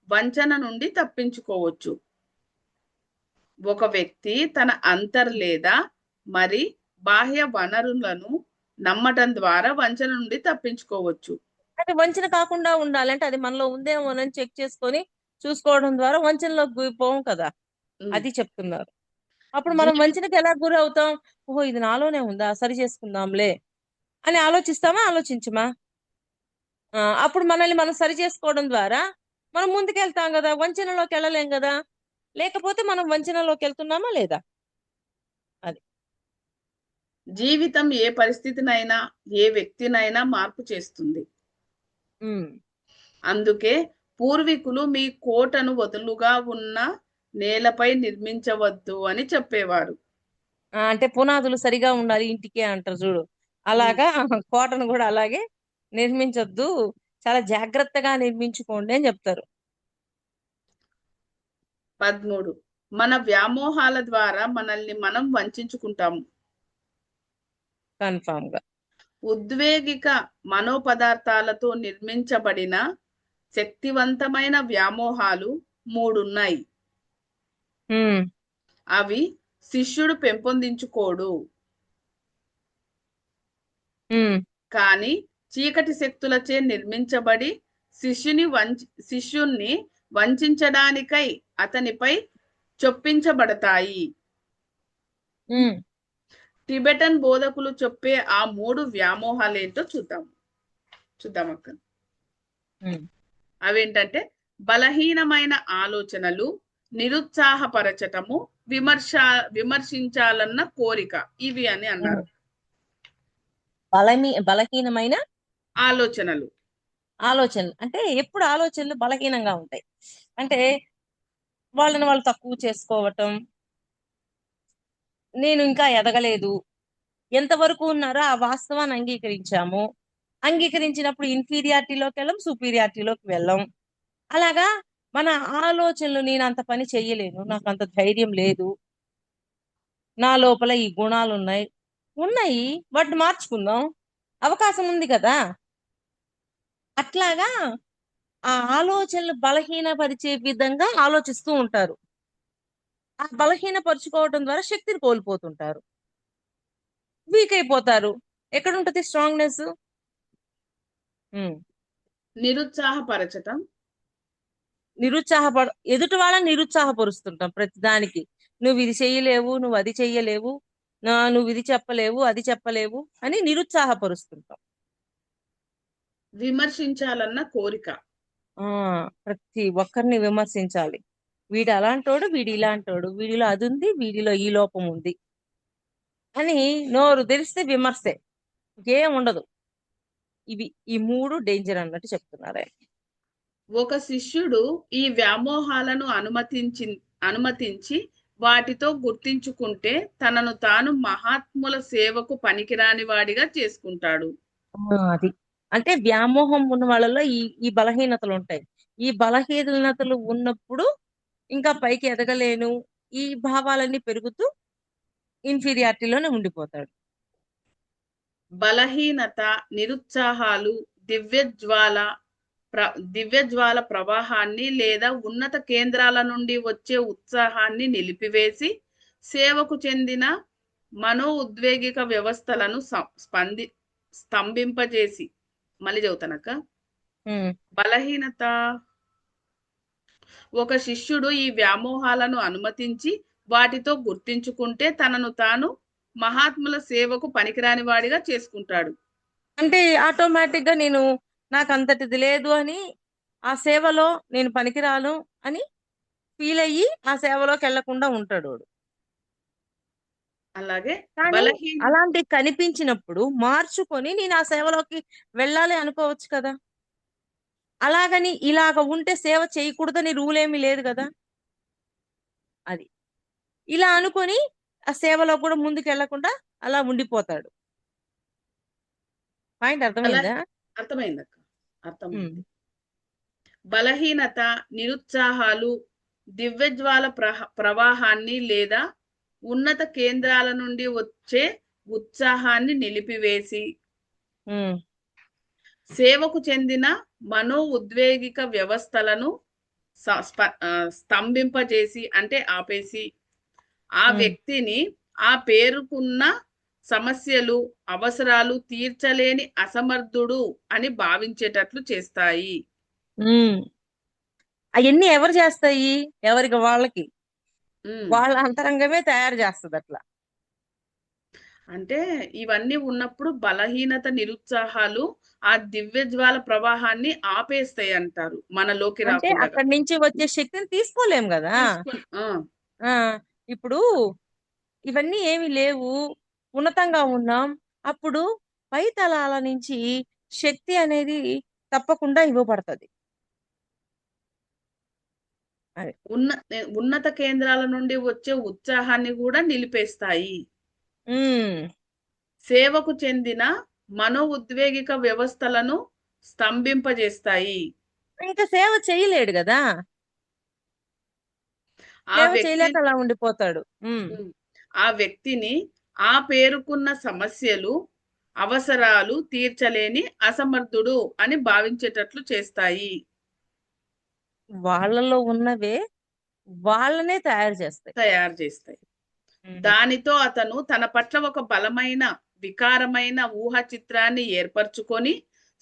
వంచన నుండి తప్పించుకోవచ్చు. ఒక వ్యక్తి తన లేదా మరి బాహ్య వనరులను నమ్మటం ద్వారా వంచన నుండి తప్పించుకోవచ్చు. అంటే వంచన కాకుండా ఉండాలి అంటే అది మనలో ఉందేమోనని చెక్ చేసుకొని చూసుకోవడం ద్వారా వంచనలోకి పోం కదా, ఉమ్. అది చెప్తున్నారు. అప్పుడు మనం జీవి వంచనకి ఎలా గురి అవుతాం? ఓహో ఇది నాలోనే ఉందా, సరి చేసుకుందాంలే అని ఆలోచిస్తామా, ఆలోచించమా? అప్పుడు మనల్ని మనం సరి చేసుకోవడం ద్వారా మనం ముందుకెళ్తాం కదా, వంచనలోకి వెళ్ళలేం కదా. లేకపోతే మనం వంచనలోకి వెళ్తున్నామా లేదా? అది. జీవితం ఏ పరిస్థితినైనా ఏ వ్యక్తినైనా మార్పు చేస్తుంది. ఉమ్. అందుకే పూర్వీకులు మీ కోటను వదులుగా ఉన్న నేలపై నిర్మించవద్దు అని చెప్పేవారు. అంటే పునాదులు సరిగా ఉండాలి ఇంటికి అంటారు చూడు, ఉమ్. అలాగా కోటను కూడా అలాగే నిర్మించొద్దు, చాలా జాగ్రత్తగా నిర్మించుకోండి అని చెప్తారు. 13, మన వ్యామోహాల ద్వారా మనల్ని మనం వంచుకుంటాము. కన్ఫామ్ గా. ఉద్వేగిక మనోపదార్థాలతో నిర్మించబడిన శక్తివంతమైన వ్యామోహాలు మూడున్నాయి. ఉమ్. అవి శిష్యుడు పెంపొందించుకోడు, ఉమ్. కానీ చీకటి శక్తులచే నిర్మించబడి శిష్యుణ్ణి వంచడానికై అతనిపై చొప్పించబడతాయి. ఉమ్. టిబెటన్ బోధకులు చెప్పే ఆ మూడు వ్యామోహాలేంటో చూద్దాం అక్క. ఉమ్. అవేంటంటే బలహీనమైన ఆలోచనలు, నిరుత్సాహపరచటము, విమర్శించాలన్న కోరిక, ఇవి అని అన్నారు. బలహీనమైన ఆలోచనలు. ఆలోచనలు అంటే ఎప్పుడు ఆలోచనలు బలహీనంగా ఉంటాయి అంటే వాళ్ళని వాళ్ళు తక్కువ చేసుకోవటం, నేను ఇంకా ఎదగలేదు, ఎంతవరకు ఉన్నారో ఆ వాస్తవాన్ని అంగీకరించాము, అంగీకరించినప్పుడు ఇన్ఫీరియారిటీలోకి వెళ్ళం, సుపీరియారిటీలోకి వెళ్ళం. అలాగా మన ఆలోచనలు, నేను అంత పని చెయ్యలేను, నాకు అంత ధైర్యం లేదు, నా లోపల ఈ గుణాలు ఉన్నాయి, ఉన్నాయి, వాటిని మార్చుకుందాం, అవకాశం ఉంది కదా. అట్లాగా ఆ ఆలోచనలు బలహీనపరిచే విధంగా ఆలోచిస్తూ ఉంటారు. ఆ బలహీనపరుచుకోవడం ద్వారా శక్తిని కోల్పోతుంటారు, వీక్ అయిపోతారు. ఎక్కడ ఉంటది స్ట్రాంగ్నెస్? నిరుత్సాహపరచటం. ఎదుటి వాళ్ళని నిరుత్సాహపరుస్తుంటాం ప్రతిదానికి. నువ్వు ఇది చెయ్యలేవు, నువ్వు అది చెయ్యలేవు, నువ్వు ఇది చెప్పలేవు, అది చెప్పలేవు అని నిరుత్సాహపరుస్తుంటాం. విమర్శించాలన్న కోరిక. ఆ ప్రతి ఒక్కరిని విమర్శించాలి. వీడు అలాంటోడు, వీడు ఇలాంటోడు, వీడిలో అది ఉంది, వీడిలో ఈ లోపం ఉంది అని నోరు తెరిస్తే విమర్శే, ఇంకేం ఉండదు. ఈ మూడు డేంజర్ అన్నట్టు చెప్తున్నారు ఆయన. ఒక శిష్యుడు ఈ వ్యామోహాలను అనుమతించి వాటితో గుర్తించుకుంటే తనను తాను మహాత్ముల సేవకు పనికిరాని వాడిగా చేసుకుంటాడు. అది అంటే వ్యామోహం ఉన్న వాళ్ళలో ఈ ఈ బలహీనతలు ఉంటాయి. ఈ బలహీనతలు ఉన్నప్పుడు ఇంకా పైకి ఎదగలేను, ఈ భావాలన్నీ పెరుగుతూ ఇన్ఫీరియారిటీలోనే ఉండిపోతాడు. బలహీనత, నిరుత్సాహాలు దివ్యజ్వాల ప్రవాహాన్ని లేదా ఉన్నత కేంద్రాల నుండి వచ్చే ఉత్సాహాన్ని నిలిపివేసి సేవకు చెందిన మనో ఉద్వేగిక వ్యవస్థలను స్తంభింపజేసి, మళ్ళీ చదువుతానక్క. బలహీనత, ఒక శిష్యుడు ఈ వ్యామోహాలను అనుమతించి వాటితో గుర్తించుకుంటే తనను తాను మహాత్ముల సేవకు పనికిరాని వాడిగా చేసుకుంటాడు. అంటే ఆటోమేటిక్ గా నేను నాకు అంతటిది లేదు అని, ఆ సేవలో నేను పనికిరాను అని ఫీల్ అయ్యి ఆ సేవలోకి వెళ్లకుండా ఉంటాడు. అలాగే కానీ అలాంటి కనిపించినప్పుడు మార్చుకొని నేను ఆ సేవలోకి వెళ్ళాలి అనుకోవచ్చు కదా. అలాగని ఇలాగ ఉంటే సేవ చేయకూడదని రూల్ ఏమీ లేదు కదా. అది ఇలా అనుకొని ఆ సేవలో కూడా ముందుకు వెళ్లకుండా అలా ఉండిపోతాడు. పాయింట్ అర్థమైందా? అర్థమైందక్క, అర్థమైంది. బలహీనత, నిరుత్సాహాలు దివ్యజ్వాల ప్రవాహాన్ని లేదా ఉన్నత కేంద్రాల నుండి వచ్చే ఉత్సాహాన్ని నిలిపివేసి సేవకు చెందిన మనో ఉద్వేగిక వ్యవస్థలను స్తంభింపజేసి అంటే ఆపేసి ఆ ఉమ్, వ్యక్తిని ఆ పేరుకున్న సమస్యలు, అవసరాలు తీర్చలేని అసమర్థుడు అని భావించేటట్లు చేస్తాయి. ఉమ్. అవన్నీ ఎవరు చేస్తాయి? ఎవరికి వాళ్ళకి, ఉమ్. వాళ్ళ అంతరంగమే తయారు చేస్తుంది అట్లా. అంటే ఇవన్నీ ఉన్నప్పుడు బలహీనత, నిరుత్సాహాలు ఆ దివ్య జ్వాల ప్రవాహాన్ని ఆపేస్తాయి అంటారు, మనలోకి అంటే రాకుండా. అక్కడి నుంచి వచ్చే శక్తిని తీసుకోలేం కదా. తీసుకుని ఆ ఇప్పుడు ఇవన్నీ ఏమి లేవు, ఉన్నతంగా ఉన్నాం, అప్పుడు పై తలాల నుంచి శక్తి అనేది తప్పకుండా ఇవ్వబడుతుంది. అది. ఉన్న ఉన్నత కేంద్రాల నుండి వచ్చే ఉత్సాహాన్ని కూడా నిలిపేస్తాయి. ఉమ్ సేవకు చెందిన మనో ఉద్వేగిక వ్యవస్థలను స్తంభింపజేస్తాయి. ఇంకా సేవ చేయలేడు కదా, ఆ సేవ వ్యక్తి చేయలేక అలా ఉండిపోతాడు. ఆ వ్యక్తిని ఆ పేరుకున్న సమస్యలు, అవసరాలు తీర్చలేని అసమర్థుడు అని భావించేటట్లు చేస్తాయి. వాళ్ళలో ఉన్నవే వాళ్ళనే తయారు చేస్తాయి. తయారు చేస్తాయి. ఉమ్. దానితో అతను తన పట్ల ఒక బలమైన, వికారమైన ఊహ చిత్రాన్ని ఏర్పరచుకొని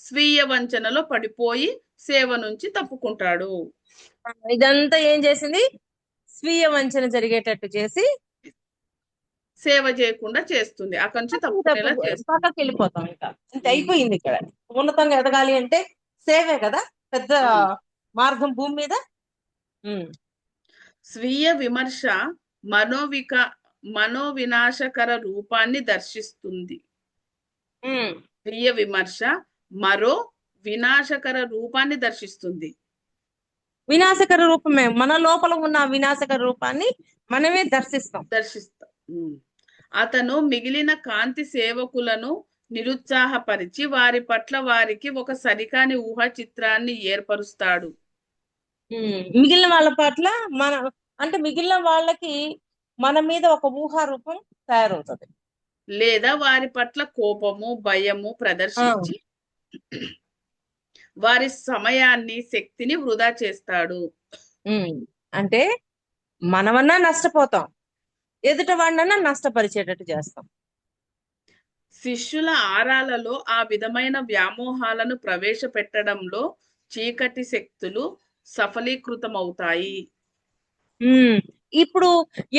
స్వీయ వంచనలో పడిపోయి సేవ నుంచి తప్పుకుంటాడు. ఇదంతా ఏం చేసింది? స్వీయ వంచన జరిగేటట్టు చేసి సేవ చేయకుండా చేస్తుంది, అక్కడి నుంచి తప్పుకునేలా చేస్తుంది. పక్కకి వెళ్ళిపోతాం. ఇంకా ఇంకా అయిపోయింది ఇక్కడ. ఉన్నతంగా ఎదగాలి అంటే సేవే కదా పెద్ద ఉమ్. మార్గం భూమి మీద. ఉమ్. స్వీయ విమర్శ మనోవిక మనోవినాశకర రూపాన్ని దర్శిస్తుంది. ఉమ్. స్వీయ విమర్శ మరో వినాశకర రూపాన్ని దర్శిస్తుంది. వినాశకర రూపమే, మన లోపల ఉన్న ఆ వినాశకర రూపాన్ని మనమే దర్శిస్తాం. దర్శిస్తాం. అతను మిగిలిన కాంతి సేవకులను నిరుత్సాహపరిచి వారి పట్ల వారికి ఒక సరికాని ఊహ చిత్రాన్ని ఏర్పరుస్తాడు. మిగిలిన వాళ్ళ పట్ల మన, అంటే మిగిలిన వాళ్ళకి మన మీద ఒక ఊహా రూపం తయారవుతుంది. లేదా వారి పట్ల కోపము, భయము ప్రదర్శించి వారి సమయాన్ని, శక్తిని వృధా చేస్తాడు. అంటే మనమన్నా నష్టపోతాం, ఎదుట వాడినన్నా నష్టపరిచేటట్టు చేస్తాం. శిష్యుల ఆరాలలో ఆ విధమైన వ్యామోహాలను ప్రవేశపెట్టడంలో చీకటి శక్తులు సఫలీకృతమవుతాయి. ఇప్పుడు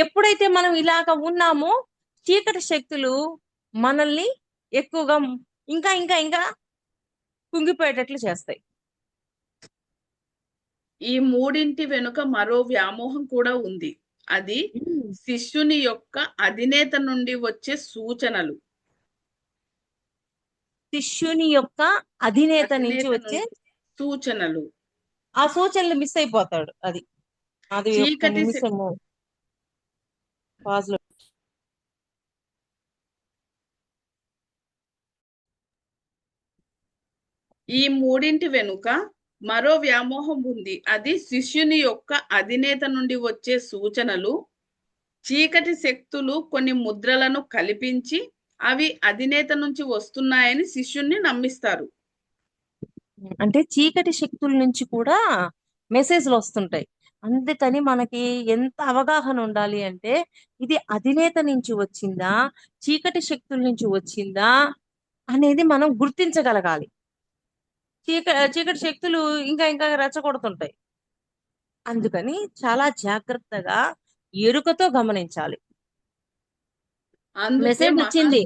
ఎప్పుడైతే మనం ఇలాగ ఉన్నామో చీకటి శక్తులు మనల్ని ఎక్కువగా ఇంకా ఇంకా ఇంకా కుంగిపోయేటట్లు చేస్తాయి. ఈ మూడింటి వెనుక మరో వ్యామోహం కూడా ఉంది. అది శిష్యుని యొక్క అధినేత నుండి వచ్చే సూచనలు. శిష్యుని యొక్క అధినేత నుంచి వచ్చే సూచనలు. ఆ సూచనలు మిస్ అయిపోతాడు. అది అది ఒక్క చీకటి నిమిషము పాజ్ లో. ఈ మూడింటి వెనుక మరో వ్యామోహం ఉంది. అది శిష్యుని యొక్క అధినేత నుండి వచ్చే సూచనలు. చీకటి శక్తులు కొన్ని ముద్రలను కల్పించి అవి అధినేత నుంచి వస్తున్నాయని శిష్యుణ్ణి నమ్మిస్తారు. అంటే చీకటి శక్తుల నుంచి కూడా మెసేజ్లు వస్తుంటాయి. అందుకని మనకి ఎంత అవగాహన ఉండాలి అంటే ఇది అధినేత నుంచి వచ్చిందా, చీకటి శక్తుల నుంచి వచ్చిందా అనేది మనం గుర్తించగలగాలి. చీకటి శక్తులు ఇంకా ఇంకా రెచ్చగొడుతుంటాయి. అందుకని చాలా జాగ్రత్తగా ఎరుకతో గమనించాలి. అందుకే మెసేజ్ వచ్చింది,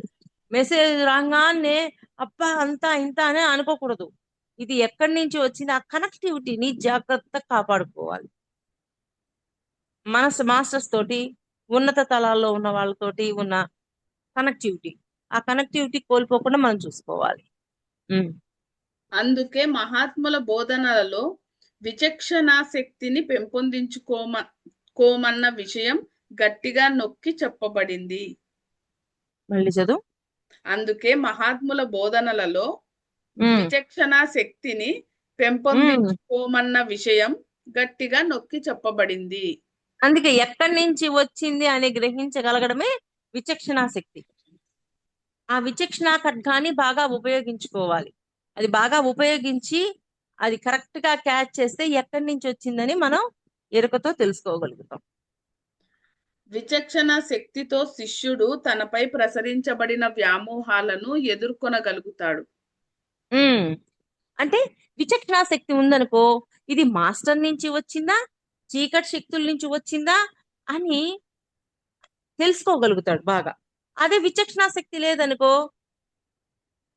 మెసేజ్ రాగానే అబ్బా అంతా ఇంత అని అనుకోకూడదు. ఇది ఎక్కడి నుంచి వచ్చింది, ఆ కనెక్టివిటీని జాగ్రత్తగా కాపాడుకోవాలి. మన మాస్టర్స్ తోటి, ఉన్నత తలాల్లో ఉన్న వాళ్ళతోటి ఉన్న కనెక్టివిటీ, ఆ కనెక్టివిటీ కోల్పోకుండా మనం చూసుకోవాలి. అందుకే మహాత్ముల బోధనలలో విచక్షణా శక్తిని పెంపొందించుకోమన్న విషయం గట్టిగా నొక్కి చెప్పబడింది. మళ్ళీ చదువు. అందుకే మహాత్ముల బోధనలలో విచక్షణా శక్తిని పెంపొందించుకోమన్న విషయం గట్టిగా నొక్కి చెప్పబడింది. అందుకే ఎక్కడి నుంచి వచ్చింది అని గ్రహించగలగడమే విచక్షణా శక్తి. ఆ విచక్షణా ఖడ్గాన్ని బాగా ఉపయోగించుకోవాలి. అది బాగా ఉపయోగించి అది కరెక్ట్ గా క్యాచ్ చేస్తే ఎక్కడి నుంచి వచ్చిందని మనం ఎరుకతో తెలుసుకోగలుగుతాం. విచక్షణ శక్తితో శిష్యుడు తనపై ప్రసరించబడిన వ్యామోహాలను ఎదుర్కొనగలుగుతాడు. ఉమ్ అంటే విచక్షణ శక్తి ఉందనుకో, ఇది మాస్టర్ నుంచి వచ్చిందా, చీకటి శక్తుల నుంచి వచ్చిందా అని తెలుసుకోగలుగుతాడు బాగా. అదే విచక్షణ శక్తి లేదనుకో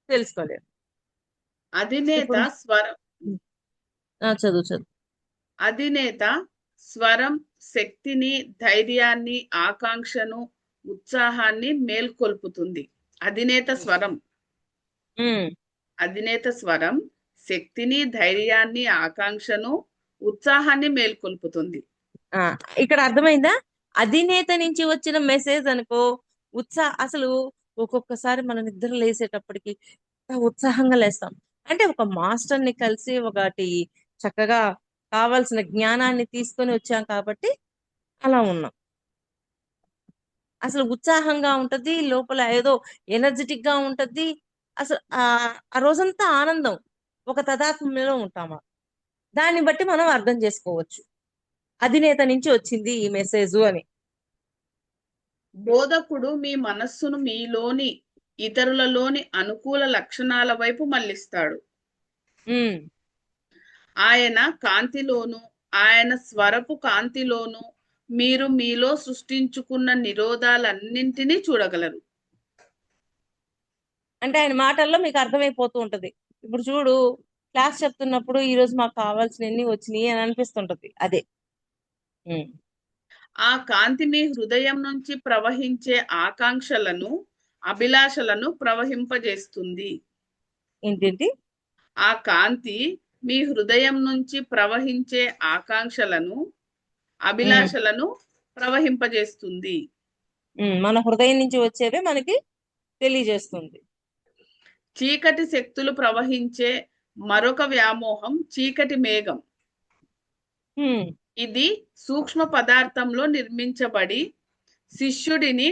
తెలుసుకోలేడు. అధినేత ఇప్పుడు స్వరం చదువు చదువు. అధినేత స్వరం శక్తిని, ధైర్యాన్ని, ఆకాంక్షను, ఉత్సాహాన్ని మేల్కొల్పుతుంది. అధినేత స్వరం ఉమ్ అధినేత స్వరం శక్తిని, ధైర్యాన్ని, ఆకాంక్షను, ఉత్సాహాన్ని మేల్కొల్పుతుంది. ఆ ఇక్కడ అర్థమైందా? అధినేత నుంచి వచ్చిన మెసేజ్ అనుకో అసలు ఒక్కొక్కసారి మనం నిద్ర లేసేటప్పటికి ఎంత ఉత్సాహంగా లేస్తాం. అంటే ఒక మాస్టర్ ని కలిసి ఒకటి చక్కగా కావాల్సిన జ్ఞానాన్ని తీసుకొని వచ్చాం కాబట్టి అలా ఉన్నాం. అసలు ఉత్సాహంగా ఉంటది, లోపల ఏదో ఎనర్జెటిక్ గా ఉంటది. అసలు ఆ రోజంతా ఆనందం, ఒక తదాత్మ్యంలో ఉంటామా. దాన్ని బట్టి మనం అర్థం చేసుకోవచ్చు అధినేత నుంచి వచ్చింది ఈ మెసేజ్ అని. బోధకుడు మీ మనస్సును మీలోని, ఇతరులలోని అనుకూల లక్షణాల వైపు మళ్లిస్తాడు. ఉమ్ ఆయన కాంతిలోను, ఆయన స్వరపు కాంతిలోను మీరు మీలో సృష్టించుకున్న నిరోధాలన్నింటినీ చూడగలరు. అంటే ఆయన మాటల్లో మీకు అర్థమైపోతూ ఉంటది. ఇప్పుడు చూడు, క్లాస్ చెప్తున్నప్పుడు ఈ రోజు మాకు కావాల్సినవన్నీ వచ్చినాయి అని అనిపిస్తుంటది. అదే. ఉమ్ ఆ కాంతి మీ హృదయం నుంచి ప్రవహించే ఆకాంక్షలను, అభిలాషలను ప్రవహింపజేస్తుంది. ఏంటేంటి? ఆ కాంతి మీ హృదయం నుంచి ప్రవహించే ఆకాంక్షలను, అభిలాషలను ప్రవహింపజేస్తుంది. మన హృదయం నుంచి వచ్చేదే మనకి తెలియజేస్తుంది. చీకటి శక్తులు ప్రవహించే మరొక వ్యామోహం చీకటి మేఘం. ఉమ్ ఇది సూక్ష్మ పదార్థంలో నిర్మించబడి శిష్యుడిని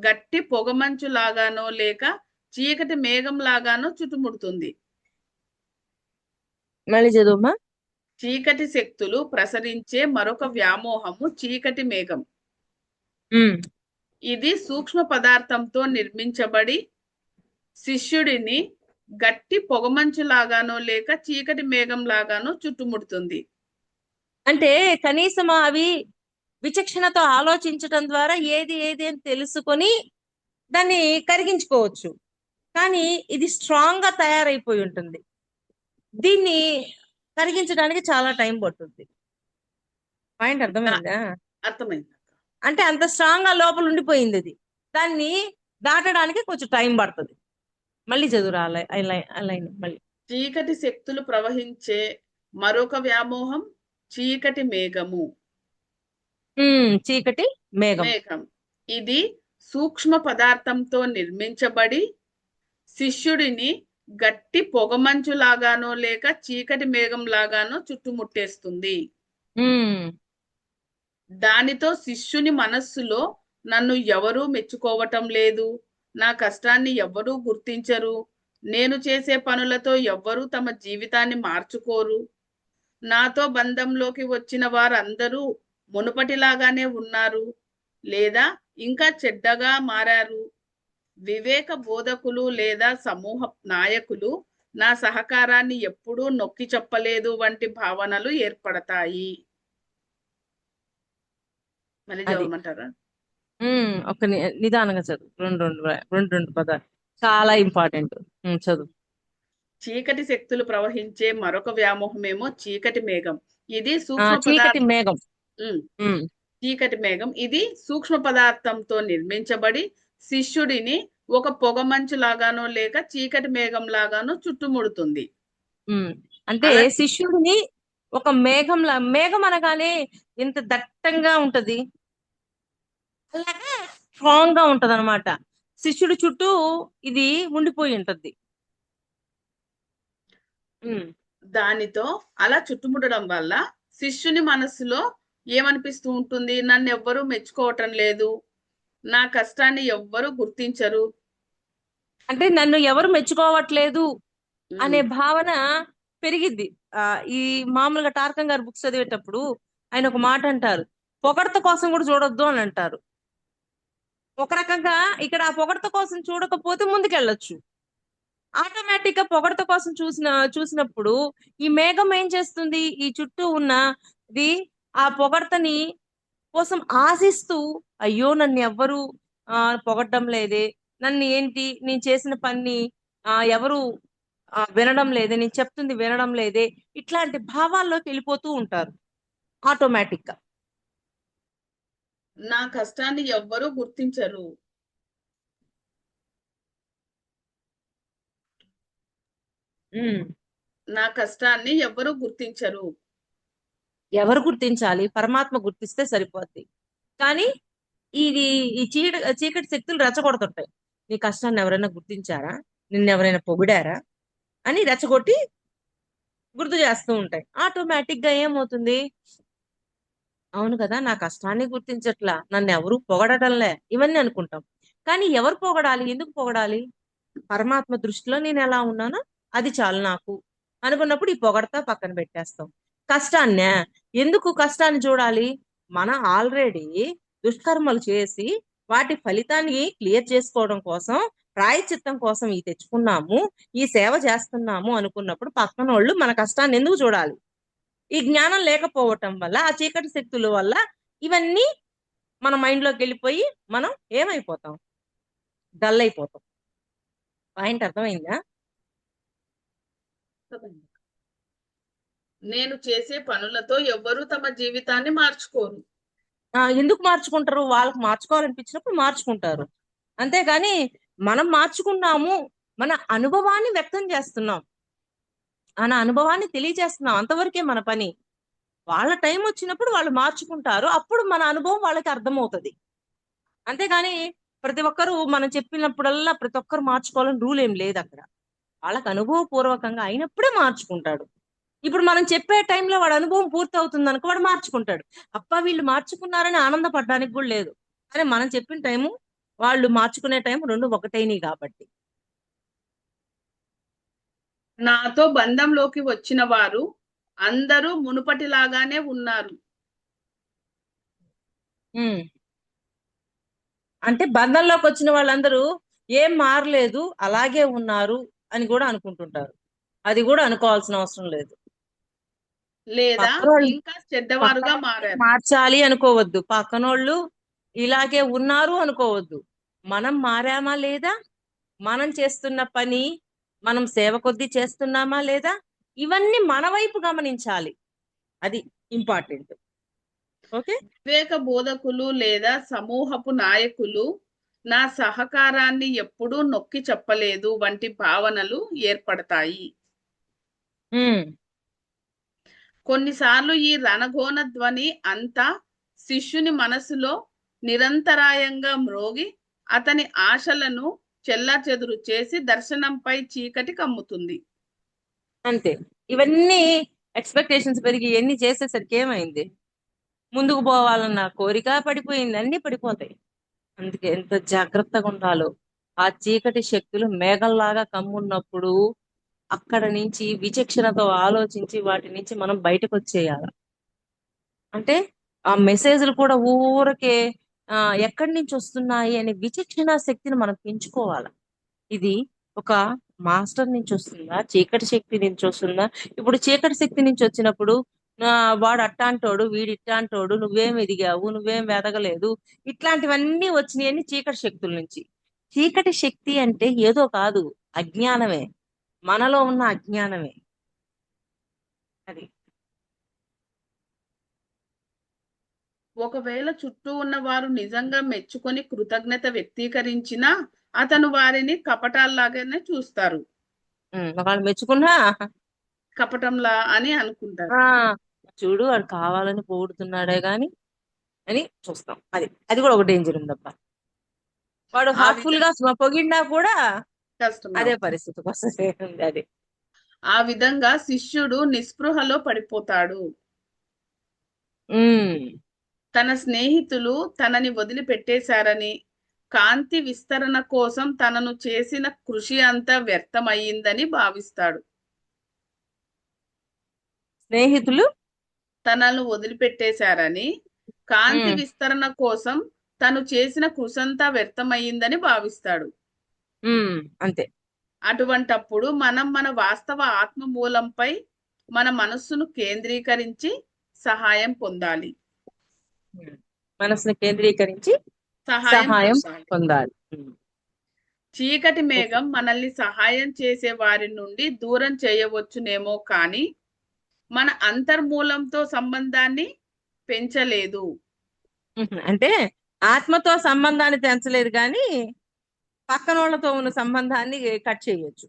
గట్టి పొగమంచు లాగానో లేక చీకటి మేఘం లాగానో చుట్టుముడుతుంది. మళ్ళీ చదువుమా. చీకటి శక్తులు ప్రసరించే మరొక వ్యామోహము చీకటి మేఘం. ఉమ్ ఇది సూక్ష్మ పదార్థంతో నిర్మించబడి శిష్యుడిని గట్టి పొగమంచు లాగానో లేక చీకటి మేఘం లాగానో చుట్టుముడుతుంది. అంటే కనీసం అవి విచక్షణతో ఆలోచించటం ద్వారా ఏది ఏది అని తెలుసుకొని దాన్ని కరిగించుకోవచ్చు. కానీ ఇది స్ట్రాంగ్ గా తయారైపోయి ఉంటుంది. దీన్ని కరిగించడానికి చాలా టైం పడుతుంది. పాయింట్ అర్థమైందా? అర్థమైంది. అంటే అంత స్ట్రాంగ్ గా లోపల ఉండిపోయింది అది. దాన్ని దాటడానికి కొంచెం టైం పడుతుంది. మళ్ళీ చదువురా లైన్ మళ్ళీ. చీకటి శక్తులు ప్రవహించే మరొక వ్యామోహం చీకటి మేఘము. చీకటి మేఘం. ఇది సూక్ష్మ పదార్థంతో నిర్మించబడి శిష్యుడిని గట్టి పొగమంచు లాగానో లేక చీకటి మేఘం లాగానో చుట్టుముట్టేస్తుంది. దానితో శిష్యుని మనస్సులో నన్ను ఎవరూ మెచ్చుకోవటం లేదు, నా కష్టాన్ని ఎవ్వరూ గుర్తించరు, నేను చేసే పనులతో ఎవ్వరూ తమ జీవితాన్ని మార్చుకోరు, నాతో బంధంలోకి వచ్చిన వారందరూ మునుపటిలాగానే ఉన్నారు లేదా ఇంకా చెడ్డగా మారారు, వివేక బోధకులు లేదా సమూహ నాయకులు నా సహకారాన్ని ఎప్పుడూ నొక్కి చెప్పలేదు వంటి భావనలు ఏర్పడతాయి. మళ్ళీ చదవమంటారా? ఒక నిదానంగా చదువు. రెండు పదాలు చాలా ఇంపార్టెంట్. చదువు. చీకటి శక్తులు ప్రవహించే మరొక వ్యామోహమేమో చీకటి మేఘం. ఇది చీకటి మేఘం. చీకటి మేఘం ఇది సూక్ష్మ పదార్థంతో నిర్మించబడి శిష్యుడిని ఒక పొగమంచు లాగానో లేక చీకటి మేఘం లాగానో చుట్టుముడుతుంది. అంటే శిష్యుడిని ఒక మేఘం అనగానే ఎంత దట్టంగా ఉంటది, అలాగే స్ట్రాంగ్ గా ఉంటది అనమాట. శిష్యుడి చుట్టూ ఇది ఉండిపోయి ఉంటది. దానితో అలా చుట్టుముట్టడం వల్ల శిష్యుని మనస్సులో ఏమనిపిస్తూ ఉంటుంది? నన్ను ఎవ్వరూ మెచ్చుకోవటం లేదు, నా కష్టాన్ని ఎవ్వరూ గుర్తించరు, అంటే నన్ను ఎవరు మెచ్చుకోవట్లేదు అనే భావన పెరిగిద్ది. ఈ మామూలుగా టార్కం గారు బుక్స్ చదివేటప్పుడు ఆయన ఒక మాట అంటారు, పొగడ్త కోసం కూడా చూడొద్దు అని అంటారు. ఒక రకంగా ఇక్కడ ఆ పొగడ్త కోసం చూడకపోతే ముందుకెళ్ళొచ్చు. ఆటోమేటిక్ గా పొగడ్త కోసం చూసినప్పుడు ఈ మేఘం ఏం చేస్తుంది, ఈ చుట్టూ ఉన్నది ఆ పొగడ్తని కోసం ఆశిస్తూ, అయ్యో నన్ను ఎవ్వరు పొగడ్డం లేదే, నన్ను ఏంటి నేను చేసిన పని ఎవరు వినడం లేదే, నేను చెప్తుంది వినడం లేదే, ఇట్లాంటి భావాల్లోకి వెళ్ళిపోతూ ఉంటారు ఆటోమేటిక్ గా. నా కష్టాన్ని ఎవ్వరూ గుర్తించరు. ఉమ్. నా కష్టాన్ని ఎవ్వరూ గుర్తించరు. ఎవరు గుర్తించాలి? పరమాత్మ గుర్తిస్తే సరిపోద్ది. కానీ ఇది ఈ చీకటి శక్తులు రెచ్చగొడుతుంటాయి. నీ కష్టాన్ని ఎవరైనా గుర్తించారా, నిన్ను ఎవరైనా పొగిడారా అని రెచ్చగొట్టి గుర్తు చేస్తూ ఉంటాయి. ఆటోమేటిక్ గా ఏమవుతుంది, అవును కదా నా కష్టాన్ని గుర్తించట్లా, నన్ను ఎవరు పొగడటంలే, ఇవన్నీ అనుకుంటాం. కానీ ఎవరు పొగడాలి, ఎందుకు పొగడాలి? పరమాత్మ దృష్టిలో నేను ఎలా ఉన్నానో అది చాలు నాకు అనుకున్నప్పుడు ఈ పొగడతా పక్కన పెట్టేస్తాం. కష్టాన్నే, ఎందుకు కష్టాన్ని చూడాలి? మనం ఆల్రెడీ దుష్కర్మలు చేసి వాటి ఫలితాన్ని క్లియర్ చేసుకోవడం కోసం, ప్రాయశ్చిత్తం కోసం ఈ తెచ్చుకున్నాము, ఈ సేవ చేస్తున్నాము అనుకున్నప్పుడు పక్కన వాళ్ళు మన కష్టాన్ని ఎందుకు చూడాలి? ఈ జ్ఞానం లేకపోవటం వల్ల, ఆ చీకటి శక్తుల వల్ల ఇవన్నీ మన మైండ్ లోకి వెళ్ళిపోయి మనం ఏమైపోతాం, డల్ అయిపోతాం. పాయింట్ అర్థమైందా? నేను చేసే పనులతో ఎవ్వరూ తమ జీవితాన్ని మార్చుకోరు. ఎందుకు మార్చుకుంటారు? వాళ్ళకి మార్చుకోవాలనిపించినప్పుడు మార్చుకుంటారు. అంతేగాని మనం మార్చుకున్నాము, మన అనుభవాన్ని వ్యక్తం చేస్తున్నాం, మన అనుభవాన్ని తెలియజేస్తున్నాం, అంతవరకే మన పని. వాళ్ళ టైం వచ్చినప్పుడు వాళ్ళు మార్చుకుంటారు, అప్పుడు మన అనుభవం వాళ్ళకి అర్థమవుతుంది. అంతేగాని ప్రతి ఒక్కరు మనం చెప్పినప్పుడల్లా ప్రతి ఒక్కరు మార్చుకోవాలని రూల్ ఏం లేదు అక్కడ. వాళ్ళకి అనుభవపూర్వకంగా అయినప్పుడే మార్చుకుంటాడు. ఇప్పుడు మనం చెప్పే టైంలో వాడు అనుభవం పూర్తి అవుతుంది అనుకో, వాడు మార్చుకుంటాడు. అప్ప వీళ్ళు మార్చుకున్నారని ఆనందపడడానికి కూడా లేదు. కానీ మనం చెప్పిన టైము వాళ్ళు మార్చుకునే టైం రెండు ఒకటైనవి కాబట్టి. నాతో బంధంలోకి వచ్చిన వారు అందరూ మునుపటిలాగానే ఉన్నారు. ఉమ్. అంటే బంధంలోకి వచ్చిన వాళ్ళందరూ ఏం మారలేదు, అలాగే ఉన్నారు అని కూడా అనుకుంటుంటారు. అది కూడా అనుకోవాల్సిన అవసరం లేదు. లేదా పక్కనోళ్ళు ఇంకా చెడ్డవారుగా పక్కనోళ్ళని మారారు. మార్చాలి అనుకోవద్దు, పక్కనోళ్ళు ఇలాగే ఉన్నారు అనుకోవద్దు. మనం మారామా లేదా, మనం చేస్తున్న పని మనం సేవ కొద్దీ చేస్తున్నామా లేదా, ఇవన్నీ మన వైపు గమనించాలి. అది ఇంపార్టెంట్. ఓకే. వివేక బోధకులు లేదా సమూహపు నాయకులు నా సహకారాన్ని ఎప్పుడూ నొక్కి చెప్పలేదు వంటి భావనలు ఏర్పడతాయి. ఉమ్. కొన్నిసార్లు ఈ రణఘోణ ధ్వని అంతా శిష్యుని మనసులో నిరంతరాయంగా మ్రోగి అతని ఆశలను చెల్లాచెదురు చేసి దర్శనంపై చీకటి కమ్ముతుంది. అంతే. ఇవన్నీ ఎక్స్పెక్టేషన్స్ పెరిగి ఎన్ని చేసేసరికి ఏమైంది, ముందుకు పోవాలన్న కోరిక పడిపోయింది, అన్ని పడిపోతాయి. అందుకే ఎంత జాగ్రత్తగా ఉండాలో. ఆ చీకటి శక్తులు మేఘంలాగా కమ్మున్నప్పుడు అక్కడ నుంచి విచక్షణతో ఆలోచించి వాటి నుంచి మనం బయటకు వచ్చేయాలి. అంటే ఆ మెసేజ్లు కూడా ఊరకే ఆ ఎక్కడి నుంచి వస్తున్నాయి అనే విచక్షణ శక్తిని మనం పెంచుకోవాలి. ఇది ఒక మాస్టర్ నుంచి వస్తుందా, చీకటి శక్తి నుంచి వస్తుందా? ఇప్పుడు చీకటి శక్తి నుంచి వచ్చినప్పుడు వాడు అట్టాంటోడు, వీడు ఇట్టాంటోడు, నువ్వేం ఎదిగావు, నువ్వేం ఎదగలేదు, ఇట్లాంటివన్నీ వచ్చినాయని చీకటి శక్తుల నుంచి. చీకటి శక్తి అంటే ఏదో కాదు, అజ్ఞానమే, మనలో ఉన్న అజ్ఞానమే అది. ఒకవేళ చుట్టూ ఉన్న వారు నిజంగా మెచ్చుకొని కృతజ్ఞత వ్యక్తీకరించినా అతను వారిని కపటాల్లాగానే చూస్తారు. వాళ్ళు మెచ్చుకున్నా కపటంలా అని అనుకుంటారు. ఆ చూడు వాడు కావాలని పొగుడుతున్నాడే గాని అని చూస్తాం. అది అది కూడా ఒక డేంజర్ ఉందబ్బా. వాడు ఆ హార్ట్ఫుల్ గా పొగిడినా కూడా కష్టమే అదే అవుతుంది. పరిస్థితికి వస్తుంది. అది. ఆ విధంగా శిష్యుడు నిస్పృహలో పడిపోతాడు. ఉమ్. తన స్నేహితులు తనని వదిలిపెట్టేశారని, కాంతి విస్తరణ కోసం తనను చేసిన కృషి అంతా వ్యర్థమయ్యిందని భావిస్తాడు. స్నేహితులు తనను వదిలిపెట్టేశారని, కాంతి ఉమ్, విస్తరణ కోసం తను చేసిన కృషంతా వ్యర్థమయ్యిందని భావిస్తాడు. అంతే. అటువంటప్పుడు మనం మన వాస్తవ ఆత్మ మూలంపై మన మనస్సును కేంద్రీకరించి సహాయం పొందాలి. ఉమ్. మనసును కేంద్రీకరించి సహాయం సహాయం పొందాలి. పొందాలి. చీకటి ఓకే. మేఘం మనల్ని సహాయం చేసే వారి నుండి దూరం చేయవచ్చునేమో కానీ మన అంతర్మూలంతో సంబంధాన్ని పెంచలేదు. అంటే ఆత్మతో సంబంధాన్ని తెంచలేదు కానీ పక్కనోళ్ళతో ఉన్న సంబంధాన్ని కట్ చేయొచ్చు.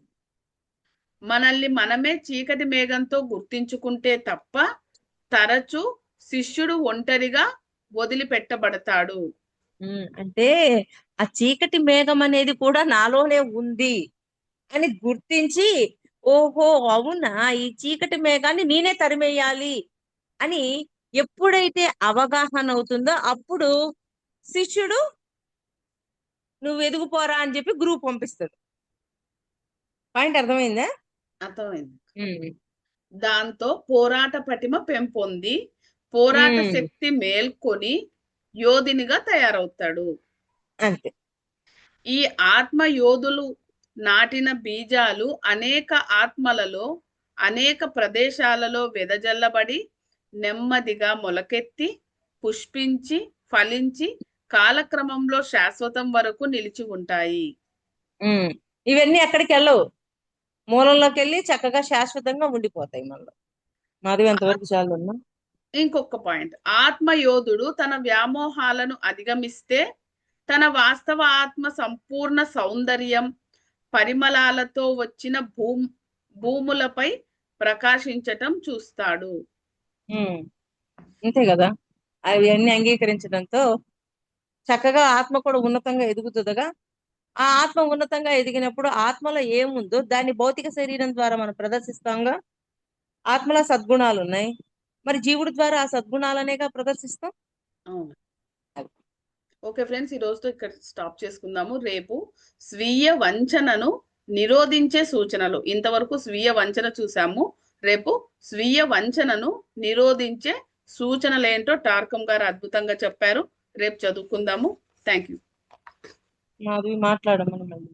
మనల్ని మనమే చీకటి మేఘంతో గుర్తించుకుంటే తప్ప తరచు శిష్యుడు ఒంటరిగా వదిలిపెట్టబడతాడు. అంటే ఆ చీకటి మేఘం అనేది కూడా నాలోనే ఉంది అని గుర్తించి, ఓహో అవునా, ఈ చీకటి మేఘాన్ని నేనే తరిమేయాలి అని ఎప్పుడైతే అవగాహన అవుతుందో అప్పుడు శిష్యుడు నువ్వు ఎదుగుపోరా అని చెప్పి గ్రూప్ పంపిస్తాడు. పాయింట్ అర్థమైందా? అర్థమైంది. ఉమ్, దాంతో పోరాట పటిమ పెంపొంది పోరాట ఉమ్, శక్తి మేల్కొని యోధినిగా తయారవుతాడు. అంతే. ఈ ఆత్మ యోధులు నాటిన బీజాలు అనేక ఆత్మలలో అనేక ప్రదేశాలలో వెదజల్లబడి నెమ్మదిగా మొలకెత్తి పుష్పించి ఫలించి కాలక్రమంలో శాశ్వతం వరకు నిలిచి ఉంటాయి. ఉమ్, ఇవన్నీ ఎక్కడికి వెళ్ళవు, మూలంలోకి వెళ్ళి చక్కగా శాశ్వతంగా ఉండిపోతాయి మనలో. మాధవి ఎంతవరకు చాలు అన్నా. ఇంకొక పాయింట్, ఆత్మయోధుడు తన వ్యామోహాలను అధిగమిస్తే తన వాస్తవ ఆత్మ సంపూర్ణ సౌందర్యం పరిమళాలతో వచ్చిన భూములపై ప్రకాశించటం చూస్తాడు. అంతే కదా, అవన్నీ అంగీకరించడంతో చక్కగా ఆత్మ కూడా ఉన్నతంగా ఎదుగుతుందిగా. ఆ ఆత్మ ఉన్నతంగా ఎదిగినప్పుడు ఆత్మలో ఏముందో దాన్ని భౌతిక శరీరం ద్వారా మనం ప్రదర్శిస్తాంగా. ఆత్మలో సద్గుణాలు ఉన్నాయి, మరి జీవుడి ద్వారా ఆ సద్గుణాలనేగా ప్రదర్శిస్తాం. అవును. ఓకే ఫ్రెండ్స్, ఈ రోజుతో ఇక్కడ స్టాప్ చేసుకుందాము. రేపు స్వీయ వంచనను నిరోధించే సూచనలు, ఇంతవరకు స్వీయ వంచన చూసాము. రేపు స్వీయ వంచనను నిరోధించే సూచనలు ఏంటో టార్కం గారు అద్భుతంగా చెప్పారు. రేపు చదువుకుందాము. Thank you. మాధవి మాట్లాడమని మళ్ళీ.